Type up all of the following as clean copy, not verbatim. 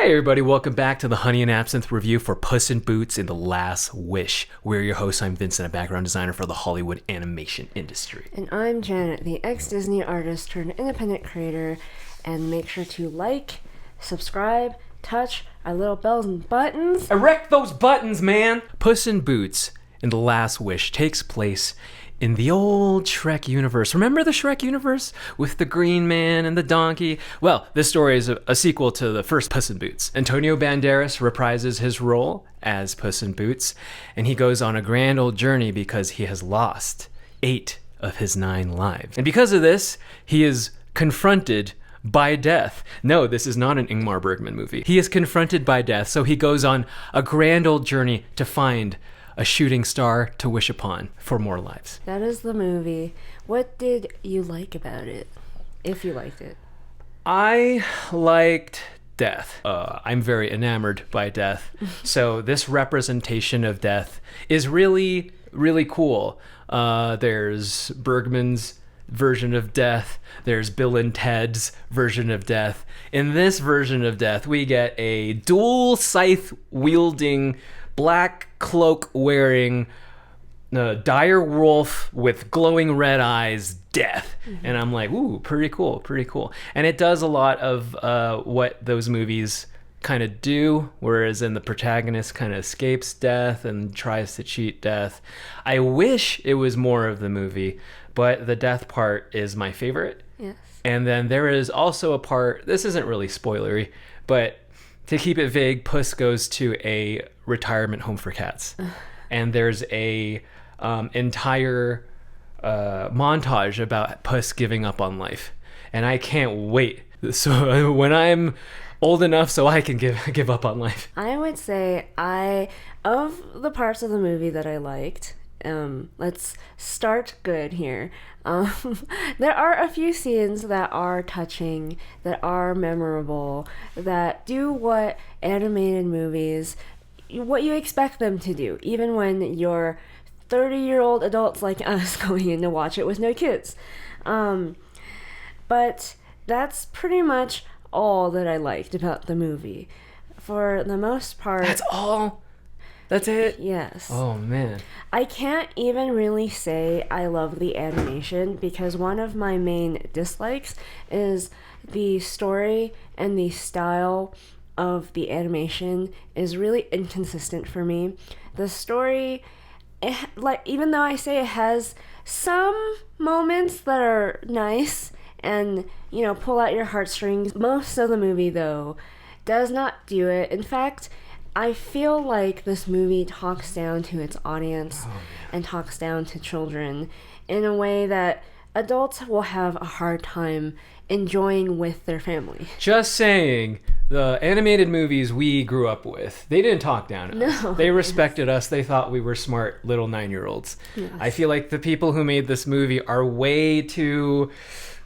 Hey everybody, welcome back to the Honey and Absinthe review for Puss in Boots in The Last Wish. We're your hosts. I'm Vincent, a background designer for the Hollywood animation industry. And I'm Janet, the ex-Disney artist turned independent creator. And make sure to like, subscribe, touch our little bells and buttons. Erect those buttons, man! Puss in Boots in The Last Wish takes place in the old Shrek universe. Remember the Shrek universe? With the green man and the donkey? Well, this story is a sequel to the first Puss in Boots. Antonio Banderas reprises his role as Puss in Boots, and he goes on a grand old journey because he has lost 8 of his 9 lives. And because of this, he is confronted by death. No, this is not an Ingmar Bergman movie. He is confronted by death, so he goes on a grand old journey to find a shooting star to wish upon for more lives. That is the movie. What did you like about it, if you liked it? I liked death. I'm very enamored by death. So this representation of death is really, really cool. There's Bergman's version of death. There's Bill and Ted's version of death. In this version of death, we get a dual scythe wielding, black cloak wearing, dire wolf with glowing red eyes, death. And I'm like, ooh, pretty cool, pretty cool. And it does a lot of what those movies kind of do, whereas in the protagonist kind of escapes death and tries to cheat death. I wish it was more of the movie, but the death part is my favorite. Yes. And then there is also a part, this isn't really spoilery, but to keep it vague, Puss goes to a retirement home for cats. And there's a entire montage about Puss giving up on life. And I can't wait. So when I'm old enough so I can give up on life. I would say of the parts of the movie that I liked, let's start good here. There are a few scenes that are touching, that are memorable, that do what animated movies, what you expect them to do, even when you're 30-year-old adults like us going in to watch it with no kids. But that's pretty much all that I liked about the movie. For the most part... That's all? That's it? Yes. Oh, man. I can't even really say I love the animation because one of my main dislikes is the story and the style of the animation is really inconsistent for me. The story, even though I say it has some moments that are nice and, pull out your heartstrings, most of the movie, though, does not do it. In fact, I feel like this movie talks down to its audience and talks down to children in a way that adults will have a hard time enjoying with their family. Just saying, the animated movies we grew up with, they didn't talk down to us. They respected us. They thought we were smart little 9-year-olds. Yes. I feel like the people who made this movie are way too...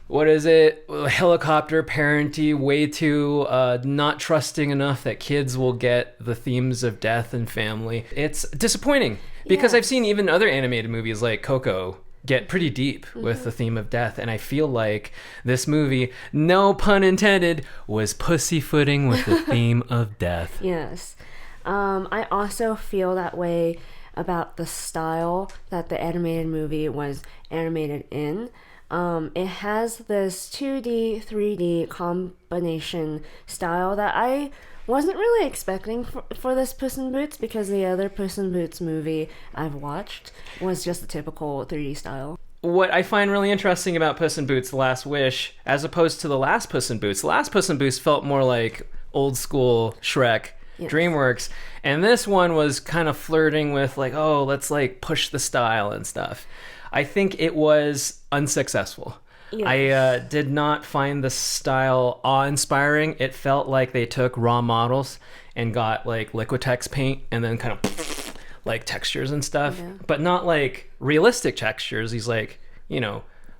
What is it? Helicopter parenty, way too not trusting enough that kids will get the themes of death and family. It's disappointing because I've seen even other animated movies like Coco get pretty deep with the theme of death, and I feel like this movie, no pun intended, was pussyfooting with the theme of death. Yes. I also feel that way about the style that the animated movie was animated in. It has this 2D, 3D combination style that I wasn't really expecting for this Puss in Boots because the other Puss in Boots movie I've watched was just the typical 3D style. What I find really interesting about Puss in Boots: The Last Wish, as opposed to the last Puss in Boots, the last Puss in Boots felt more like old school Shrek, yes. DreamWorks, and this one was kind of flirting with like, oh, let's like push the style and stuff. I think it was unsuccessful. Yes. I did not find the style awe-inspiring. It felt like they took raw models and got like Liquitex paint and then kind of like textures and stuff, but not like realistic textures. These like,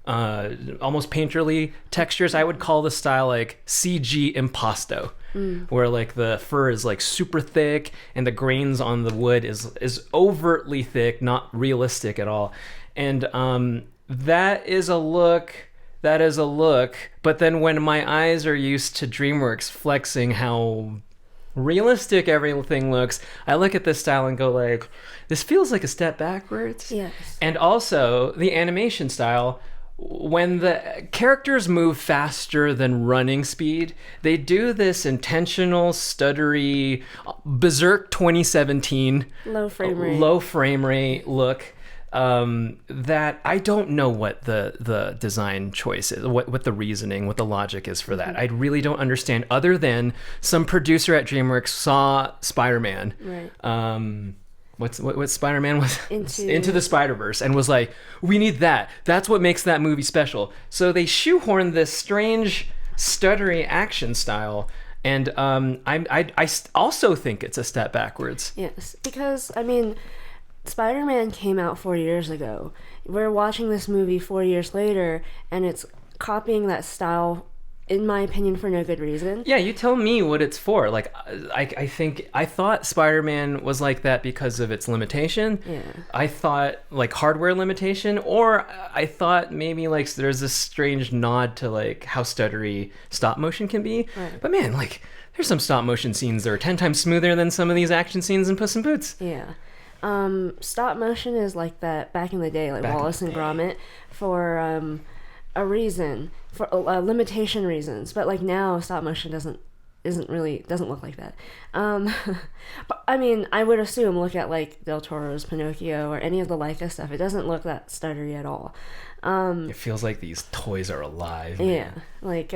almost painterly textures. I would call the style like CG impasto, where like the fur is like super thick and the grains on the wood is overtly thick, not realistic at all. And that is a look, but then when my eyes are used to DreamWorks flexing how realistic everything looks, I look at this style and go like, this feels like a step backwards. Yes. And also the animation style, when the characters move faster than running speed, they do this intentional, stuttery, Berserk 2017 Low frame rate look. That I don't know what the design choice is, what the reasoning, what the logic is for that. I really don't understand, other than some producer at DreamWorks saw Spider-Man. Right. What Spider-Man was Into the Spider-Verse, and was like, we need that. That's what makes that movie special. So they shoehorned this strange, stuttery action style, and I also think it's a step backwards. Yes, because I mean, Spider-Man came out 4 years ago. We're watching this movie 4 years later, and it's copying that style, in my opinion, for no good reason. Yeah, you tell me what it's for. Like, I thought Spider-Man was like that because of its limitation. Yeah. I thought, like, hardware limitation, or I thought maybe, like, there's this strange nod to, like, how stuttery stop motion can be. Right. But man, like, there's some stop motion scenes that are 10 times smoother than some of these action scenes in Puss in Boots. Yeah. Stop motion is like that back in the day, like Wallace and Gromit, for a reason, for limitation reasons. But like now, stop motion doesn't look like that. But I mean, I would assume, look at like Del Toro's Pinocchio or any of the Leica stuff, it doesn't look that stuttery at all. It feels like these toys are alive. Man. Yeah, like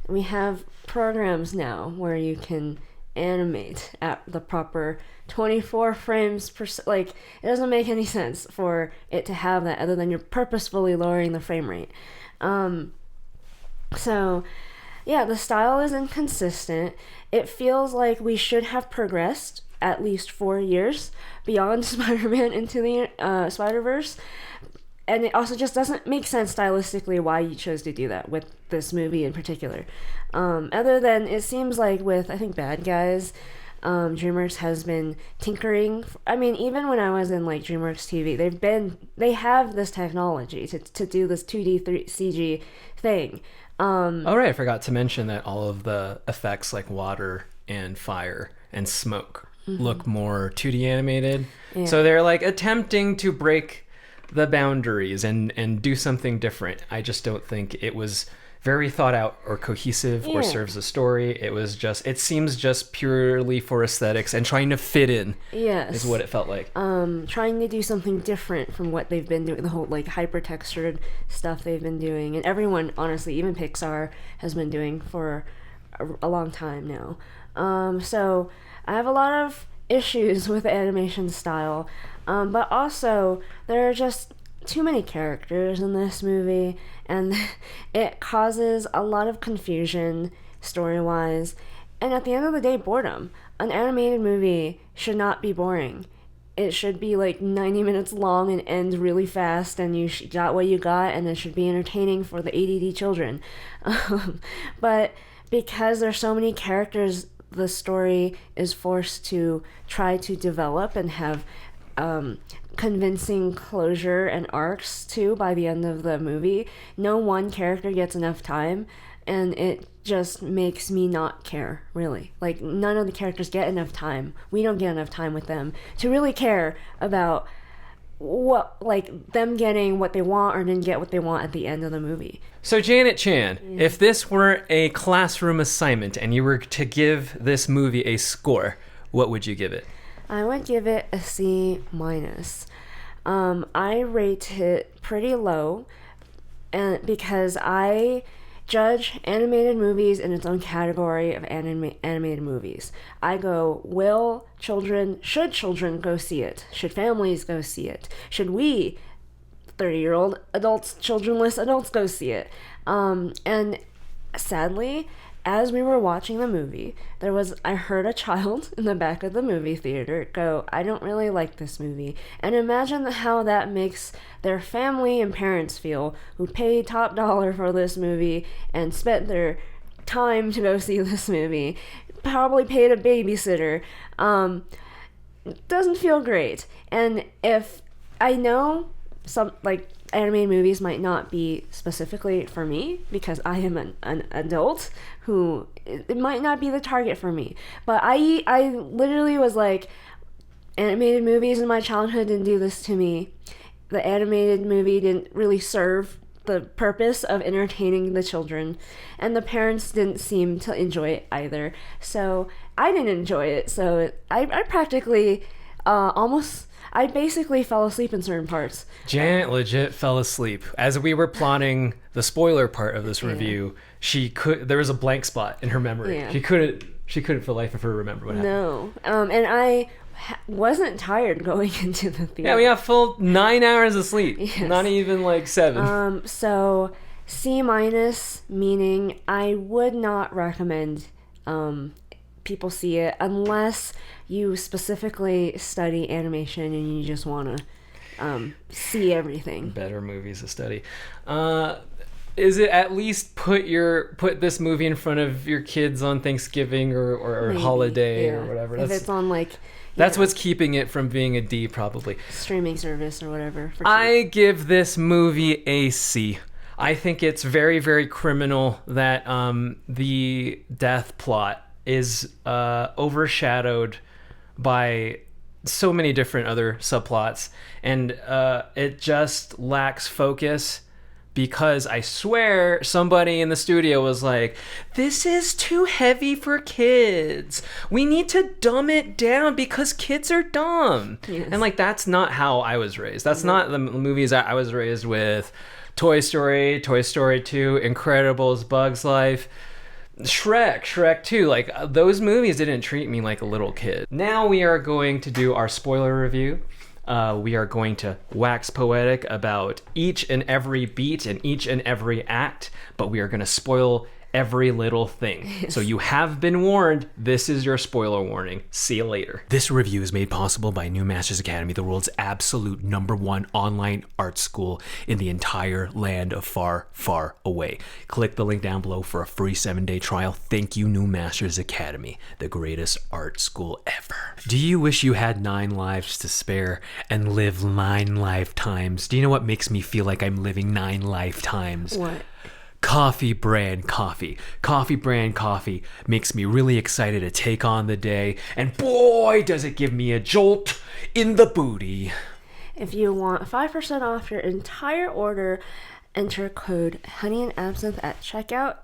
we have programs now where you can animate at the proper 24 frames per like, it doesn't make any sense for it to have that, other than you're purposefully lowering the frame rate. So yeah, the style is inconsistent. It feels like we should have progressed at least 4 years beyond Spider-Man into the Spider-Verse. And it also just doesn't make sense stylistically why you chose to do that with this movie in particular. Other than, it seems like with, I think, Bad Guys, DreamWorks has been tinkering. I mean, even when I was in like DreamWorks TV, they have this technology to do this 2D CG thing. Oh right, I forgot to mention that all of the effects like water and fire and smoke look more 2D animated. Yeah. So they're like attempting to break the boundaries and do something different. I just don't think it was very thought out or cohesive or serves a story. It seems just purely for aesthetics and trying to fit in. Yes. Is what it felt like. Trying to do something different from what they've been doing, the whole like hyper textured stuff they've been doing, and everyone, honestly, even Pixar has been doing for a long time now. So I have a lot of issues with the animation style, but also there are just too many characters in this movie, and it causes a lot of confusion story-wise, and at the end of the day, boredom. An animated movie should not be boring. It should be like 90 minutes long and end really fast, and you got what you got, and it should be entertaining for the ADD children. But because there's so many characters, the story is forced to try to develop and have convincing closure and arcs too by the end of the movie. No one character gets enough time, and it just makes me not care, really. Like, none of the characters get enough time. We don't get enough time with them to really care about what, like, them getting what they want or didn't get what they want at the end of the movie. So Janet Chan, if this were a classroom assignment and you were to give this movie a score, what would you give it? I would give it a C-. I rate it pretty low, and because I judge animated movies in its own category of animated movies. I go, should children go see it? Should families go see it? Should we, 30-year-old adults, childrenless adults, go see it? And sadly, as we were watching the movie, I heard a child in the back of the movie theater go, I don't really like this movie. And imagine how that makes their family and parents feel, who paid top dollar for this movie and spent their time to go see this movie, probably paid a babysitter. Doesn't feel great. And if I know animated movies might not be specifically for me because I am an adult who it might not be the target for me. But I literally was like, animated movies in my childhood didn't do this to me. The animated movie didn't really serve the purpose of entertaining the children, and the parents didn't seem to enjoy it either. So I didn't enjoy it. So I practically I basically fell asleep in certain parts. Janet legit fell asleep as we were plotting the spoiler part of this review. There was a blank spot in her memory. Yeah. She couldn't for the life of her remember what happened. No, and I wasn't tired going into the theater. Yeah, we got full 9 hours of sleep. Yes. Not even like 7. So C-, meaning I would not recommend people see it unless you specifically study animation and you just want to see everything. Better movies to study. Is it at least put this movie in front of your kids on Thanksgiving or holiday or whatever? If it's on like... That's what's keeping it from being a D, probably. Streaming service or whatever. I give this movie a C. I think it's very, very criminal that the death plot is overshadowed by so many different other subplots, and it just lacks focus. Because I swear somebody in the studio was like, this is too heavy for kids. We need to dumb it down because kids are dumb. Yes. And like, that's not how I was raised. That's not the movies I was raised with. Toy Story, Toy Story 2, Incredibles, Bugs Life, Shrek 2. Like, those movies didn't treat me like a little kid. Now we are going to do our spoiler review. We are going to wax poetic about each and every beat and each and every act, but we are going to spoil every little thing. Yes. So you have been warned. This is your spoiler warning. See you later. This review is made possible by New Masters Academy, the world's absolute #1 online art school in the entire land of far, far away. Click the link down below for a free 7-day trial. Thank you, New Masters Academy, the greatest art school ever. Do you wish you had 9 lives to spare and live 9 lifetimes? Do you know what makes me feel like I'm living 9 lifetimes? What? Coffee brand coffee. Coffee brand coffee makes me really excited to take on the day, and boy, does it give me a jolt in the booty. If you want 5% off your entire order, enter code honeyandabsinthe at checkout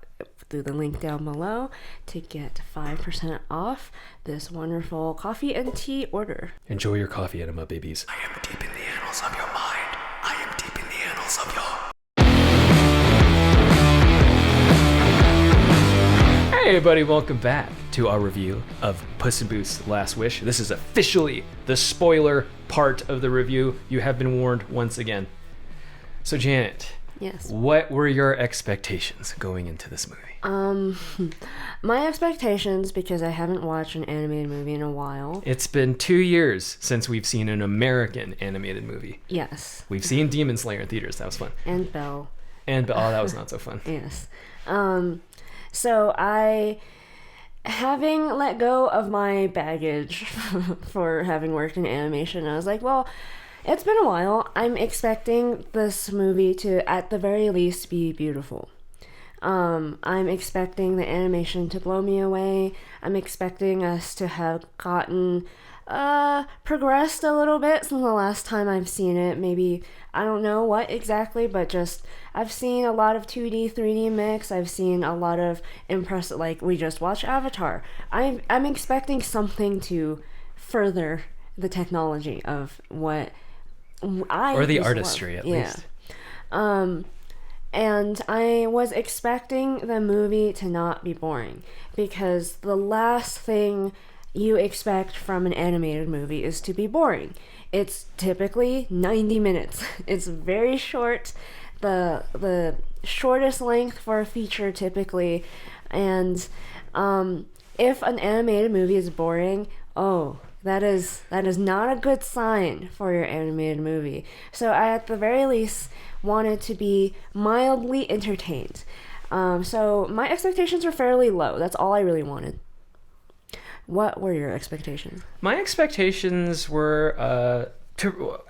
through the link down below to get 5% off this wonderful coffee and tea order. Enjoy your coffee enema, babies. I am deep in the annals of your mind. I am deep in the annals of your... Hey everybody, welcome back to our review of Puss in Boots: The Last Wish. This is officially the spoiler part of the review. You have been warned once again. So Janet, yes, what were your expectations going into this movie? My expectations, because I haven't watched an animated movie in a while. It's been 2 years since we've seen an American animated movie. Yes. We've seen Demon Slayer in theaters. That was fun. And Belle. Oh, that was not so fun. Yes. So having let go of my baggage for having worked in animation, I was like, well, it's been a while. I'm expecting this movie to, at the very least, be beautiful. I'm expecting the animation to blow me away. I'm expecting us to have gotten progressed a little bit since the last time I've seen it. Maybe, I don't know what exactly, but just I've seen a lot of 2D 3D mix. I've seen a lot of impressive, like we just watched Avatar. I'm expecting something to further the technology of what I or the artistry at least. And I was expecting the movie to not be boring, because the last thing you expect from an animated movie is to be boring. It's typically 90 minutes. It's very short, the shortest length for a feature typically. And if an animated movie is boring, that is not a good sign for your animated movie. So I, at the very least, wanted to be mildly entertained. So my expectations were fairly low. That's all I really wanted. What were your expectations? My expectations were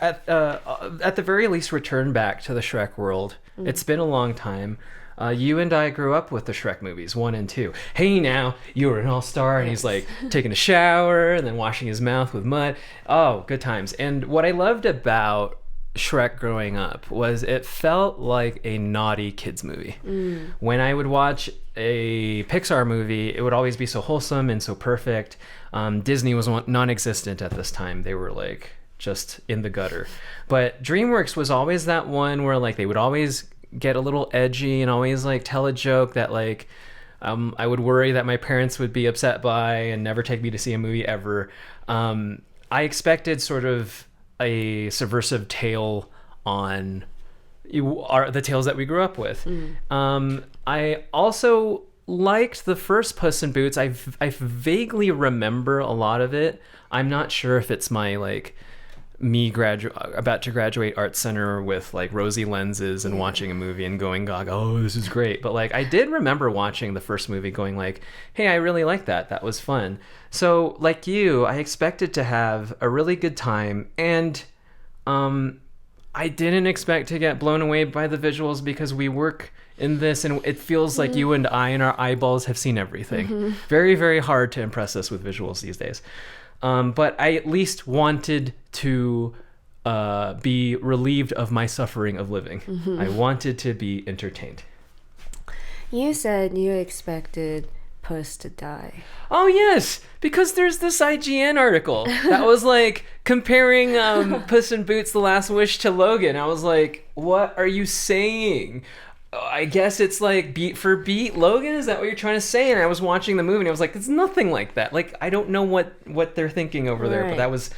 at the very least return back to the Shrek world. It's been a long time. You and I grew up with the Shrek movies, 1 and 2. Hey now, you were an all-star, and he's like taking a shower and then washing his mouth with mud. Oh, good times. And what I loved about Shrek growing up was it felt like a naughty kids movie. When I would watch a Pixar movie, it would always be so wholesome and so perfect. Disney was non-existent at this time. They were like just in the gutter. But DreamWorks was always that one where like they would always get a little edgy and always like tell a joke that like I would worry that my parents would be upset by and never take me to see a movie ever. I expected sort of a subversive tale on the tales that we grew up with. I also liked the first Puss in Boots. I vaguely remember a lot of it. I'm not sure if it's my like me about to graduate art center with like rosy lenses and watching a movie and going gaga, oh, this is great. But like I did remember watching the first movie going like, hey, I really like that. That was fun. So like you, I expected to have a really good time, and I didn't expect to get blown away by the visuals because we work in this and it feels like you and I and our eyeballs have seen everything. Very, very hard to impress us with visuals these days. But I at least wanted to be relieved of my suffering of living. I wanted to be entertained. You said you expected Puss to die. Oh, yes, because there's this IGN article that was like comparing Puss in Boots: The Last Wish to Logan. I was like, what are you saying? I guess it's like beat for beat Logan. Is that what you're trying to say? And I was watching the movie and I was like, it's nothing like that. Like, I don't know what they're thinking over there, but that was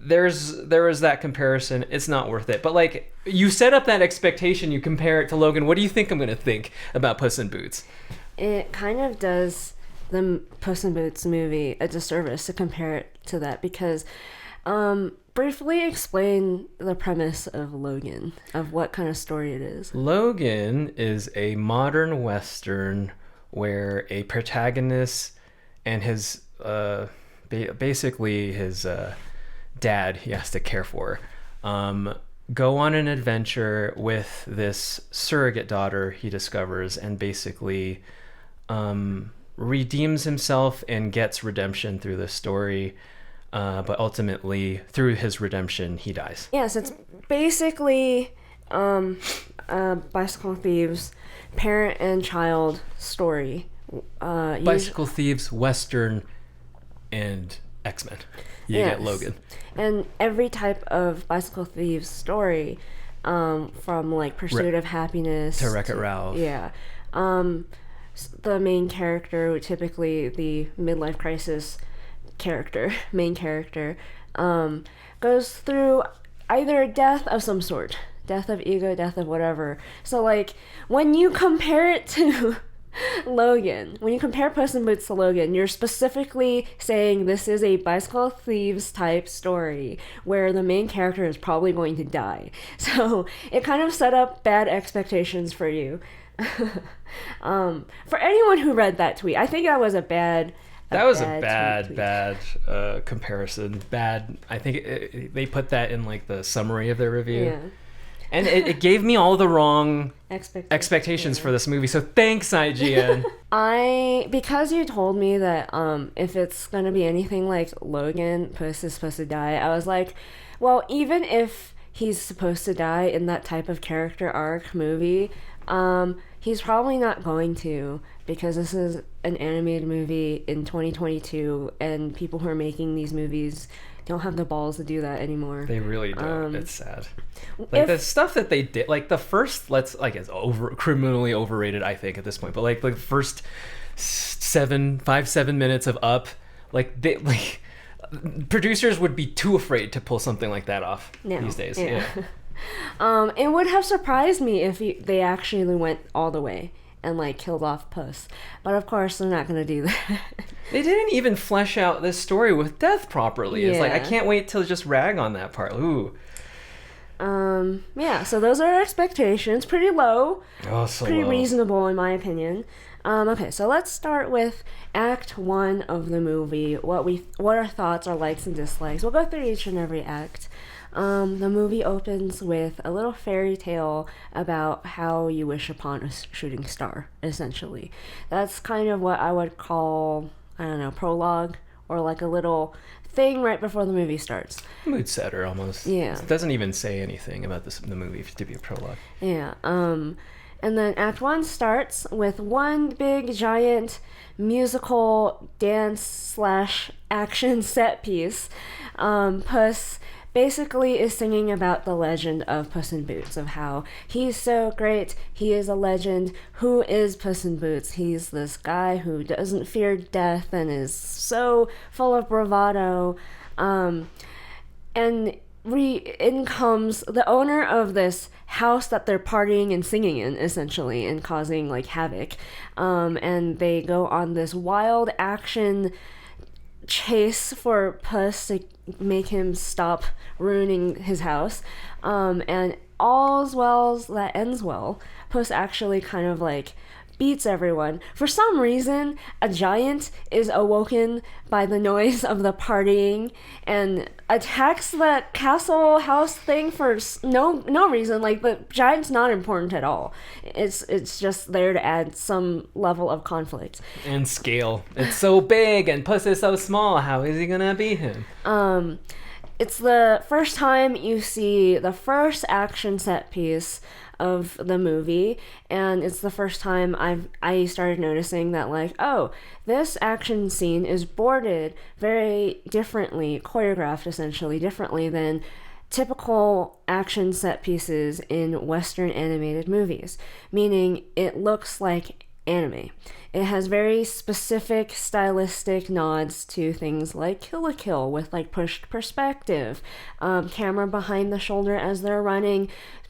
there was that comparison. It's not worth it. But like, you set up that expectation, you compare it to Logan. What do you think I'm gonna think about Puss in Boots? It kind of does the Puss in Boots movie a disservice to compare it to that, because briefly explain the premise of Logan, of what kind of story it is. Logan is a modern Western where a protagonist and his basically his dad he has to care for go on an adventure with this surrogate daughter he discovers, and basically redeems himself and gets redemption through this story. But ultimately, through his redemption, he dies. Yes, it's basically Bicycle Thieves' parent and child story. Bicycle Thieves, Western, and X-Men. You get Logan. And every type of Bicycle Thieves story, from like Pursuit of Happiness to Wreck-It Ralph. Yeah. The main character, typically the midlife crisis main character, goes through either death of some sort, death of ego, death of whatever. So like when you compare it to Logan, when you compare Puss in Boots to Logan, you're specifically saying this is a Bicycle Thieves type story where the main character is probably going to die. So it kind of set up bad expectations for you. For anyone who read that tweet, I think that was a bad comparison. Bad. I think they put that in like the summary of their review. Yeah. And it gave me all the wrong expectations for this movie. So thanks, IGN. Because you told me that if it's going to be anything like Logan, Puss is supposed to die, I was like, well, even if he's supposed to die in that type of character arc movie, he's probably not going to, because this is an animated movie in 2022 and people who are making these movies don't have the balls to do that anymore. They really don't. It's sad. Like the stuff that they did, like the first, it's criminally overrated, I think, at this point. But like the first 7 minutes of Up, producers would be too afraid to pull something like that off these days. Yeah. It would have surprised me if they actually went all the way and like killed off Puss, but of course they're not gonna do that. They didn't even flesh out this story with death properly. It's like I can't wait to just rag on that part. Ooh. So those are our expectations. Pretty low. Oh, so pretty low. Reasonable in my opinion. Okay, so let's start with Act 1 of the movie. What our thoughts, our likes and dislikes. We'll go through each and every act. The movie opens with a little fairy tale about how you wish upon a shooting star, essentially. That's kind of what I would call, I don't know, prologue, or like a little thing right before the movie starts. Mood setter, almost. Yeah. It doesn't even say anything about the movie to be a prologue. Yeah. And then Act 1 starts with one big giant musical dance slash action set piece. Puss basically is singing about the legend of Puss in Boots, of how he's so great, he is a legend. Who is Puss in Boots? He's this guy who doesn't fear death and is so full of bravado. And in comes the owner of this house that they're partying and singing in, essentially, and causing like havoc. And they go on this wild action chase for Puss to make him stop ruining his house. And all's well that ends well. Puss actually kind of like beats everyone. For some reason, a giant is awoken by the noise of the partying and attacks the castle house thing for no reason. Like, the giant's not important at all. It's just there to add some level of conflict. And scale. It's so big and Puss is so small. How is he gonna beat him? It's the first time you see the first action set piece of the movie, and it's the first time I started noticing that, like, oh, this action scene is boarded very differently, choreographed essentially differently than typical action set pieces in Western animated movies, meaning it looks like anime. It has very specific stylistic nods to things like Kill la Kill, with like pushed perspective, camera behind the shoulder as they're running,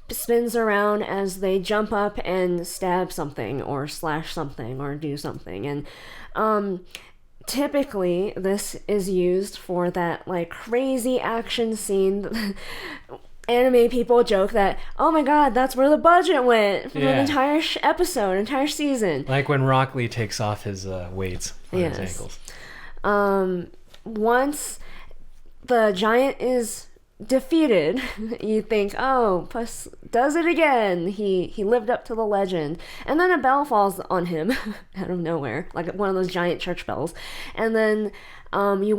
spins around as they jump up and stab something or slash something or do something. And typically this is used for that like crazy action scene. Anime people joke that, oh my god, that's where the budget went for an entire episode, entire season. Like when Rock Lee takes off his weights on his ankles. Once the giant is defeated, you think, oh, Puss does it again. He lived up to the legend. And then a bell falls on him out of nowhere, like one of those giant church bells. And then he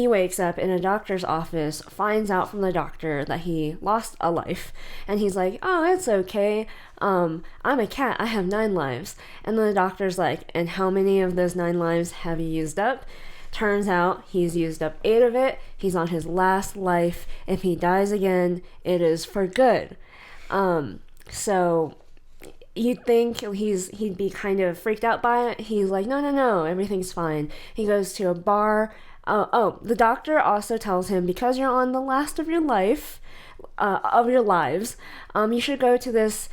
wakes up in a doctor's office, finds out from the doctor that he lost a life, and he's like, oh, it's okay. I'm a cat. I have 9 lives. And then the doctor's like, and how many of those 9 lives have you used up? Turns out he's used up 8 of it. He's on his last life. If he dies again, it is for good. So you'd think he'd be kind of freaked out by it. He's like, no, everything's fine. He goes to a bar. The doctor also tells him, because you're on the last of your lives, you should go to this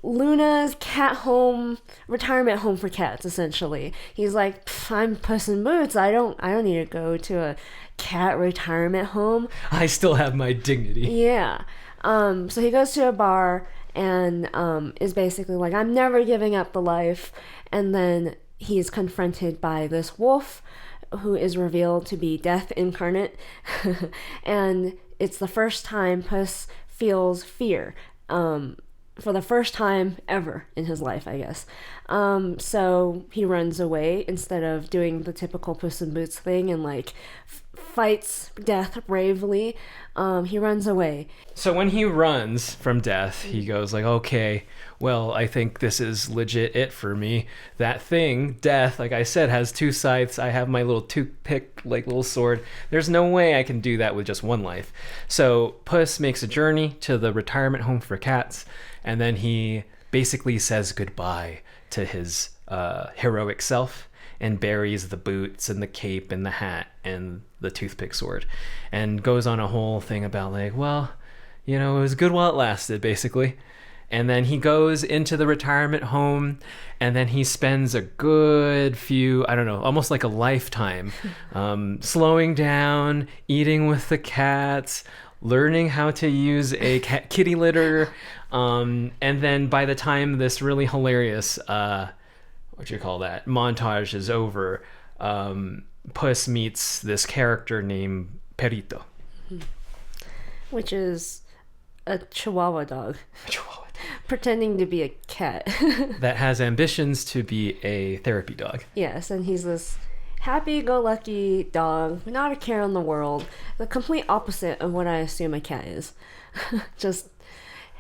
Luna's cat home, retirement home for cats, essentially. He's like, I'm Puss in Boots. I don't need to go to a cat retirement home. I still have my dignity. Yeah. So he goes to a bar and is basically like, I'm never giving up the life. And then he's confronted by this wolf who is revealed to be death incarnate. And it's the first time Puss feels fear. For the first time ever in his life, I guess. So he runs away instead of doing the typical Puss in Boots thing and like fights death bravely. He runs away. So when he runs from death, he goes like, okay, well, I think this is legit it for me. That thing, death, like I said, has 2 sides. I have my little toothpick, like little sword. There's no way I can do that with just 1 life. So Puss makes a journey to the retirement home for cats, and then he basically says goodbye to his heroic self and buries the boots and the cape and the hat and the toothpick sword, and goes on a whole thing about like, well, you know, it was good while it lasted, basically. And then he goes into the retirement home, and then he spends a good few, I don't know, almost like a lifetime, slowing down, eating with the cats, learning how to use a kitty litter. And then by the time this really hilarious, montage is over, Puss meets this character named Perito. which is a Chihuahua dog. Chihuahua. Pretending to be a cat. That has ambitions to be a therapy dog. Yes, and he's this happy-go-lucky dog, not a care in the world. The complete opposite of what I assume a cat is. Just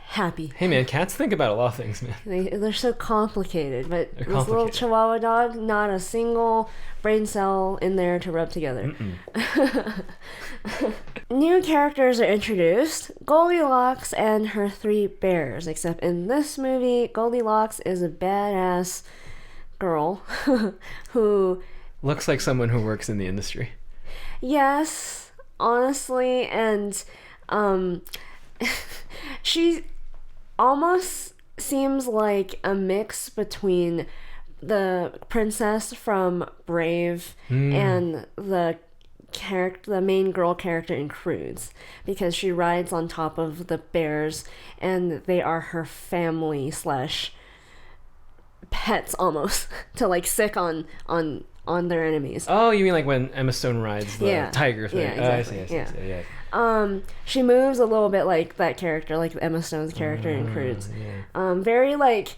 happy. Hey man, cats think about a lot of things, man. They're so complicated, but They're this little Chihuahua dog, not a single brain cell in there to rub together. New characters are introduced, Goldilocks and her 3 bears, except in this movie, Goldilocks is a badass girl who... Looks like someone who works in the industry. Yes, honestly, and she almost seems like a mix between the princess from Brave and the main girl character in Crudes, because she rides on top of the bears and they are her family slash pets almost to like sick on their enemies. Oh, you mean like when Emma Stone rides the tiger thing? Yeah, exactly. I see. She moves a little bit like that character, like Emma Stone's character in Crudes. Yeah. Very like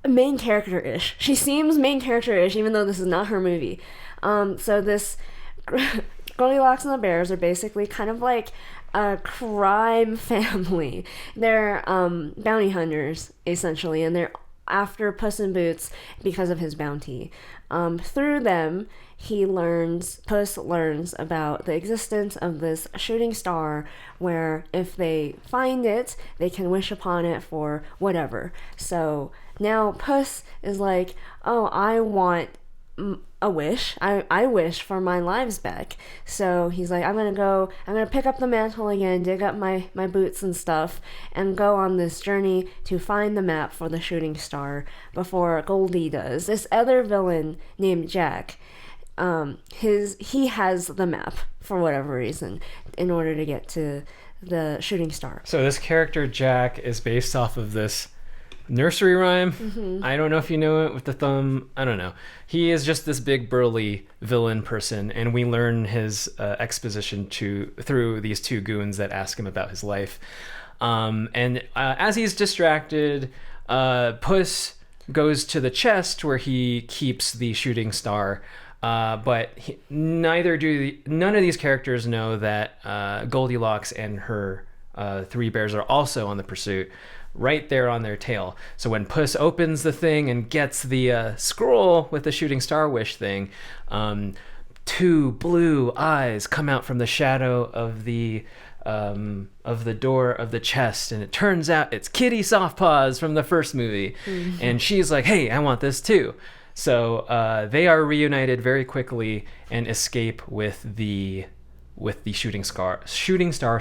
main character-ish. She seems main character-ish, even though this is not her movie. So this Goldilocks and the Bears are basically kind of like a crime family. They're bounty hunters, essentially, and they're after Puss in Boots because of his bounty. Through them, Puss learns about the existence of this shooting star where if they find it, they can wish upon it for whatever. So now Puss is like, oh, I want a wish. I wish for my lives back. So he's like, I'm gonna pick up the mantle again, dig up my boots and stuff, and go on this journey to find the map for the shooting star before Goldie does. This other villain named Jack, he has the map for whatever reason in order to get to the shooting star. So this character Jack is based off of this nursery rhyme. I don't know if you know it, with the thumb. I don't know. He is just this big burly villain person, and we learn his exposition through these 2 goons that ask him about his life. As he's distracted, Puss goes to the chest where he keeps the shooting star. But none of these characters know that Goldilocks and her 3 bears are also on the pursuit, right there on their tail. So when Puss opens the thing and gets the scroll with the shooting star wish thing, 2 blue eyes come out from the shadow of the door of the chest, and it turns out it's Kitty Softpaws from the first movie. And she's like, hey, I want this too. So they are reunited very quickly and escape with the shooting star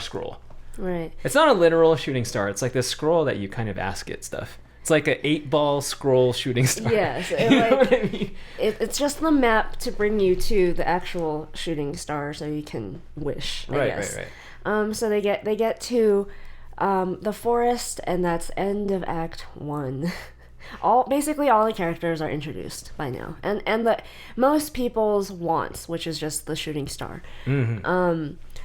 scroll. Right. It's not a literal shooting star. It's like this scroll that you kind of ask it stuff. It's like an 8-ball scroll shooting star. Yes. You know what I mean? It's just the map to bring you to the actual shooting star so you can wish, I guess. Right. So they get to the forest, and that's end of Act 1. Basically all the characters are introduced by now, and the most people's wants, which is just the shooting star.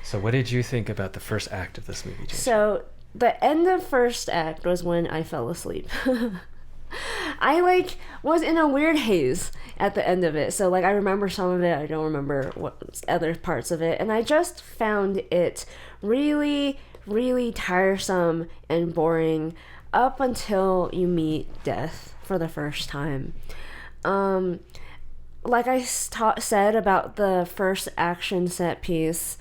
So what did you think about the first act of this movie, JJ? So the end of first act was when I fell asleep. I was in a weird haze at the end of it. So I remember some of it, I don't remember what other parts of it, and I just found it really, really tiresome and boring up until you meet death for the first time. Like I said about the first action set piece,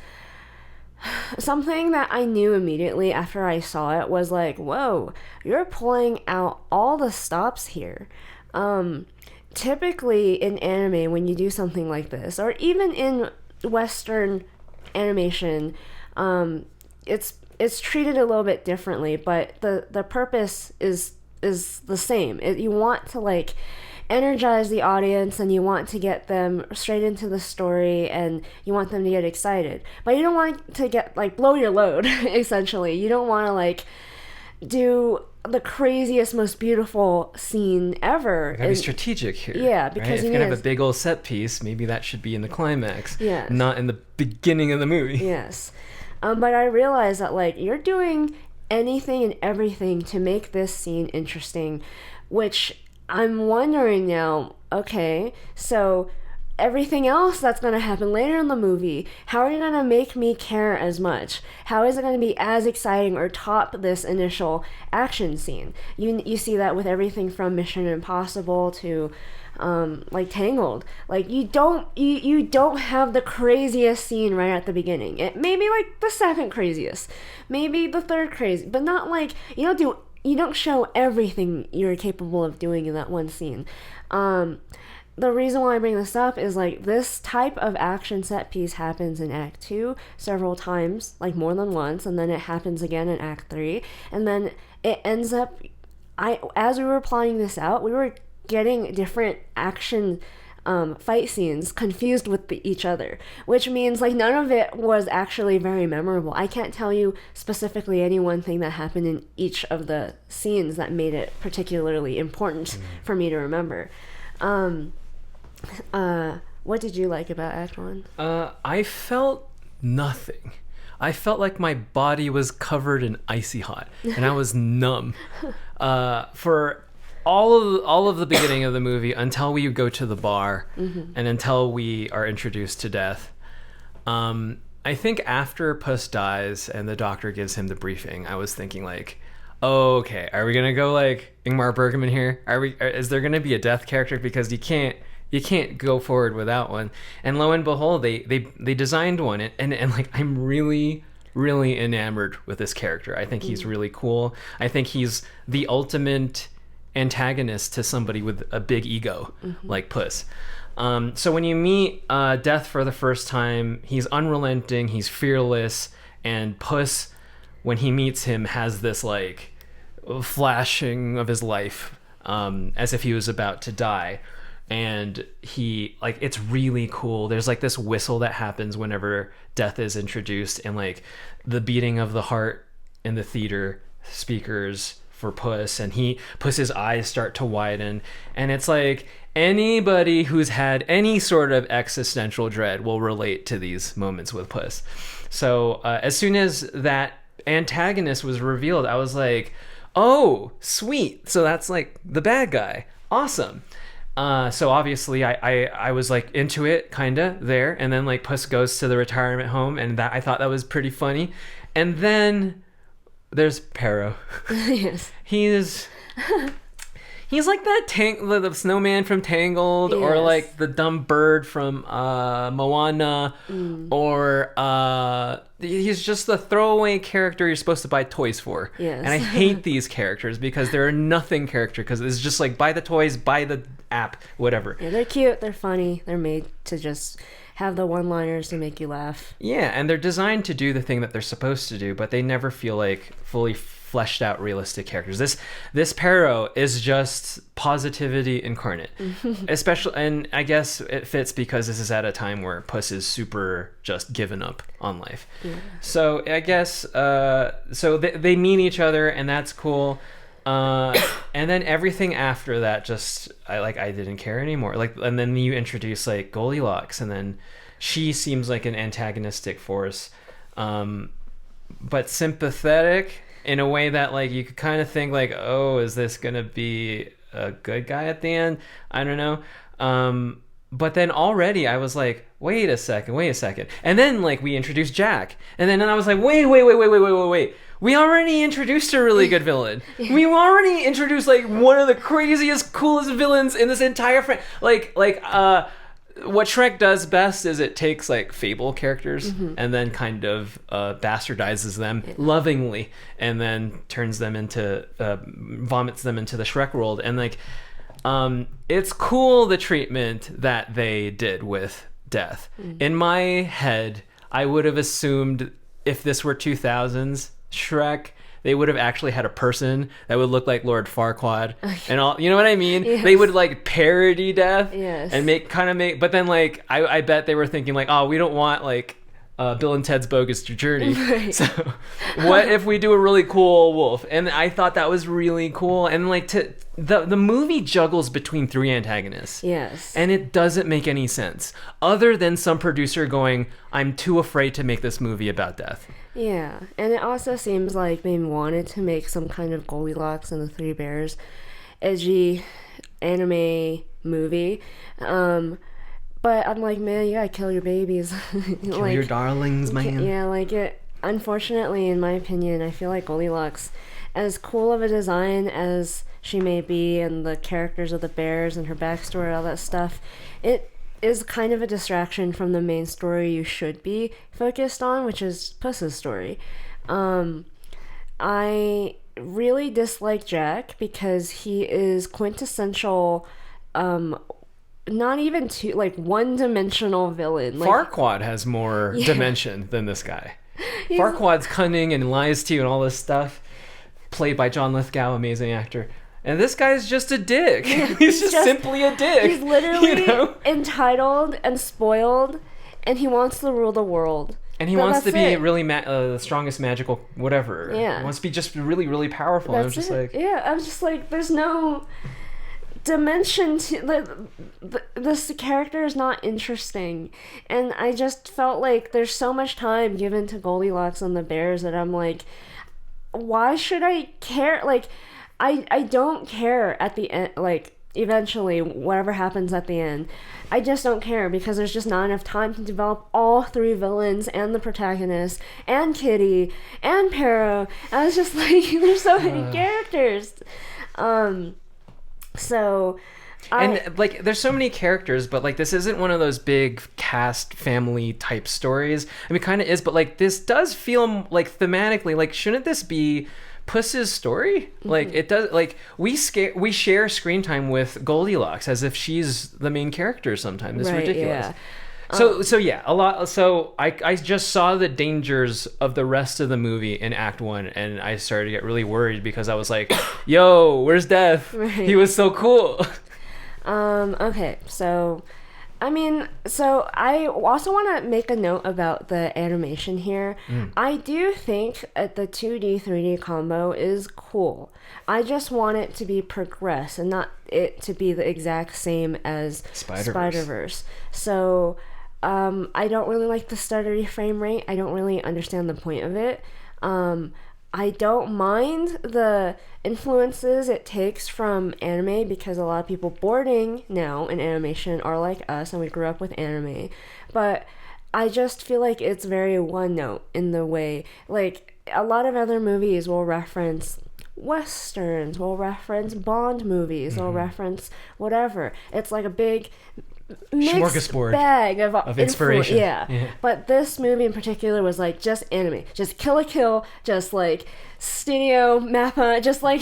something that I knew immediately after I saw it was like, whoa, you're pulling out all the stops here. Typically in anime, when you do something like this, or even in Western animation, it's treated a little bit differently, but the purpose is the same. You want to energize the audience, and you want to get them straight into the story, and you want them to get excited, but you don't want to get blow your load. Essentially, you don't want to do the craziest, most beautiful scene ever. You gotta be strategic here. Yeah, because right? If you're gonna have a big old set piece, maybe that should be in the climax, yes, not in the beginning of the movie. Yes. But I realized that like you're doing anything and everything to make this scene interesting, which I'm wondering now, okay, so everything else that's going to happen later in the movie, how are you going to make me care as much? How is it going to be as exciting or top this initial action scene? You see that with everything from Mission Impossible to like Tangled. Like you don't have the craziest scene right at the beginning. It may be like the second craziest, maybe the third crazy, but not like you don't show everything you're capable of doing in that one scene. The reason why I bring this up is like this type of action set piece happens in Act 2 several times, like more than once, and then it happens again in Act 3, and then it ends up, as we were plotting this out, we were getting different action fight scenes confused with each other, which means like none of it was actually very memorable. I can't tell you specifically any one thing that happened in each of the scenes that made it particularly important for me to remember. What did you like about Act 1? I felt nothing. I felt like my body was covered in icy hot, and I was numb for all of the beginning of the movie until we go to the bar and until we are introduced to death. I think after Puss dies and the doctor gives him the briefing, I was thinking like, oh, okay, are we gonna go like Ingmar Bergman here? Is there gonna be a death character? Because you can't go forward without one. And lo and behold, they designed one, and like I'm really enamored with this character. I think he's really cool. I think he's the ultimate antagonist to somebody with a big ego like Puss. So when you meet Death for the first time, he's unrelenting, he's fearless, and Puss, when he meets him, has this like flashing of his life as if he was about to die. And he like, it's really cool. There's like this whistle that happens whenever Death is introduced, and like the beating of the heart in the theater speakers for Puss, and Puss's eyes start to widen, and it's like anybody who's had any sort of existential dread will relate to these moments with Puss. So as soon as that antagonist was revealed, I was like, oh sweet, so that's like the bad guy, awesome. So obviously I was like into it kinda there, and then like Puss goes to the retirement home, and that I thought that was pretty funny. And then there's Perro. Yes. He's like the snowman from Tangled, yes. Or like the dumb bird from Moana, or he's just the throwaway character you're supposed to buy toys for. Yes. And I hate these characters because they're a nothing character, because it's just like buy the toys, buy the app, whatever. Yeah, they're cute, they're funny, they're made to just have the one-liners to make you laugh. Yeah, and they're designed to do the thing that they're supposed to do, but they never feel like fully fleshed out realistic characters. This Perro is just positivity incarnate. Especially, and I guess it fits because this is at a time where Puss is super just given up on life. Yeah. So I guess so they meet each other, and that's cool. And then everything after that, just I didn't care anymore. Like, and then you introduce like Goldilocks, and then she seems like an antagonistic force, but sympathetic in a way that like you could kind of think like, oh, is this gonna be a good guy at the end? I don't know. But then already I was like, wait a second. And then like we introduced Jack, and then I was like, wait. We already introduced a really good villain. Yeah. We already introduced like one of the craziest, coolest villains in this entire what Shrek does best is it takes like fable characters and then kind of bastardizes them lovingly, and then turns them into vomits them into the Shrek world. And like it's cool the treatment that they did with Death. In my head, I would have assumed if this were 2000s Shrek, they would have actually had a person that would look like Lord Farquaad and all, you know what I mean? Yes. They would like parody Death, yes, and but then like I bet they were thinking like, oh, we don't want like Bill and Ted's Bogus Journey. Right. So what if we do a really cool wolf? And I thought that was really cool. And like the movie juggles between 3 antagonists. Yes. And it doesn't make any sense other than some producer going, I'm too afraid to make this movie about death. Yeah. And it also seems like they wanted to make some kind of Goldilocks and the Three Bears edgy anime movie. But I'm like, man, you gotta kill your babies. Kill like, your darlings, man. Yeah, like it. Unfortunately, in my opinion, I feel like Goldilocks, as cool of a design as she may be, and the characters of the bears and her backstory, all that stuff, it is kind of a distraction from the main story you should be focused on, which is Puss's story. I really dislike Jack because he is quintessential. Not even two, like one-dimensional villain. Like, Farquaad has more dimension than this guy. Farquaad's cunning and lies to you and all this stuff, played by John Lithgow, amazing actor. And this guy's just a dick. Yeah, he's just simply a dick. He's literally you know? entitled and spoiled, and he wants to rule the world. And he wants to be really the strongest magical whatever. Yeah. He wants to be just really, really powerful. That's I was just like... Yeah, I was just like, there's no dimension to this character is not interesting, and I just felt like there's so much time given to Goldilocks and the bears that I'm like, why should I care? Like, I don't care at the end. Like, eventually whatever happens at the end, I just don't care because there's just not enough time to develop all 3 villains and the protagonist and Kitty and Pero. I was just like, there's so many characters. So, and like, there's so many characters, but like, this isn't one of those big cast family type stories. I mean, kind of is, but like, this does feel like thematically, like, shouldn't this be Puss's story? Mm-hmm. Like, it does. Like, we share screen time with Goldilocks as if she's the main character. Sometimes it's ridiculous. Yeah. So yeah, a lot. So I just saw the dangers of the rest of the movie in Act 1, and I started to get really worried because I was like, "Yo, where's Death? Right. He was so cool." Okay, so I also want to make a note about the animation here. I do think the 2D 3D combo is cool. I just want it to be progressed and not it to be the exact same as Spider-Verse. So I don't really like the stuttery frame rate. I don't really understand the point of it. I don't mind the influences it takes from anime because a lot of people boarding now in animation are like us and we grew up with anime. But I just feel like it's very one note in the way, like, a lot of other movies will reference Westerns, will reference Bond movies, will reference whatever. It's like a big mixed bag of inspiration. Yeah. But this movie in particular was like just anime, just Kill la Kill, just like Studio Mappa, just like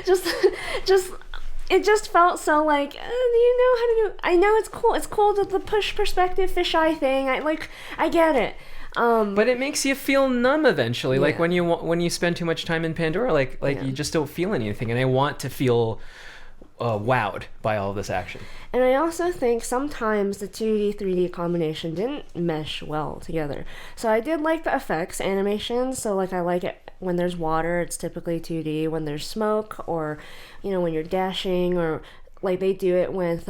just it just felt so like, do you know how to do? I know it's cool the push perspective fisheye thing. I get it. But it makes you feel numb eventually. Like when you spend too much time in Pandora, like you just don't feel anything, and I want to feel wowed by all this action. And I also think sometimes the 2D 3D combination didn't mesh well together. So I did like the effects animations. So like I like it when there's water, it's typically 2D. When there's smoke, or when you're dashing, or like they do it with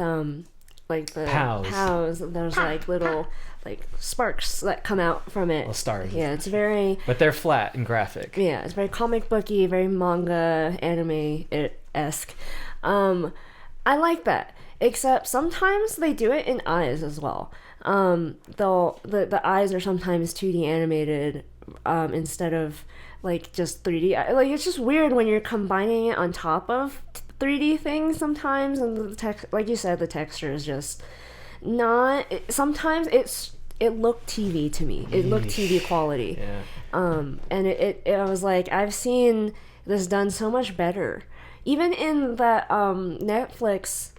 like the POWs. There's like little like sparks that come out from it. Well, stars. Yeah, it's very. But they're flat and graphic. Yeah, it's very comic booky, very manga anime-esque. I like that. Except sometimes they do it in eyes as well. The eyes are sometimes 2D animated instead of like just 3D. Like it's just weird when you're combining it on top of 3D things sometimes, and the text, like you said, the texture is just not. Sometimes it looked TV to me. It looked TV quality. Yeah. And it I was like, I've seen this done so much better. Even in that Netflix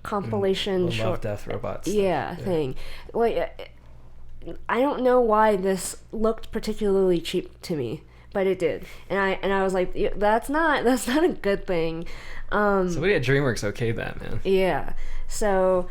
compilation Love, Death, Robots thing. Like, I don't know why this looked particularly cheap to me, but it did. And I was like, that's not a good thing. Somebody at DreamWorks okayed that, man. Yeah. So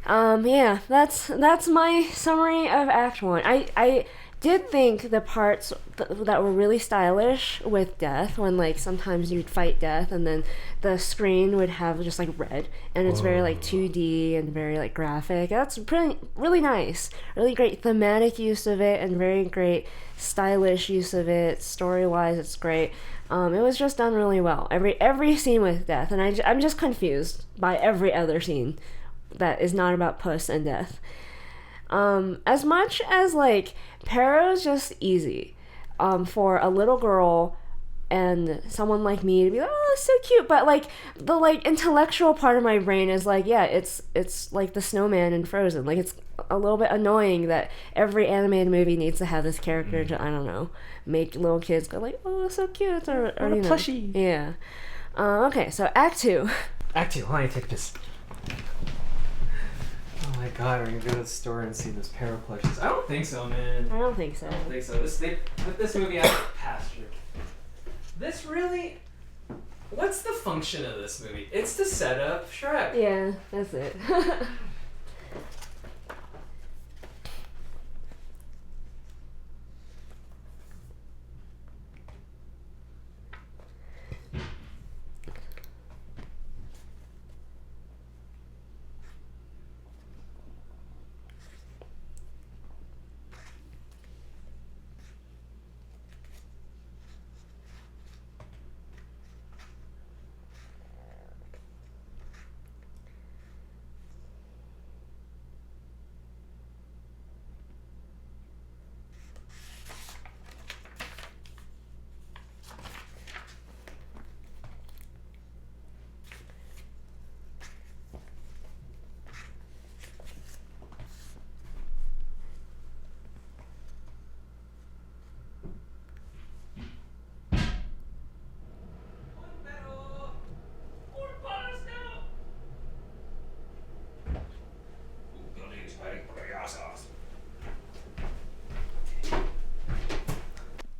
Yeah, that's my summary of Act One. I did think the parts that were really stylish with death, when like sometimes you'd fight death and then the screen would have just like red, and it's very like 2D and very like graphic. That's pretty really nice, really great thematic use of it, and very great stylish use of it. Story wise, it's great. It was just done really well. Every scene with death, and I'm just confused by every other scene that is not about puss and death. As much as like Paro's just easy, for a little girl and someone like me to be like, oh, that's so cute, but like the like intellectual part of my brain is like, yeah, it's like the snowman in Frozen. Like it's a little bit annoying that every animated movie needs to have this character to, I don't know, make little kids go like, oh, that's so cute, or What a plushie. Yeah. Okay, so Act Two. Act 2, let me take this. Oh my god, are we gonna go to the store and see this pair of plushies? I don't think so, man. I don't think so. I don't think so. They put this movie out of pasture. This really... What's the function of this movie? It's to set up Shrek. Yeah, that's it.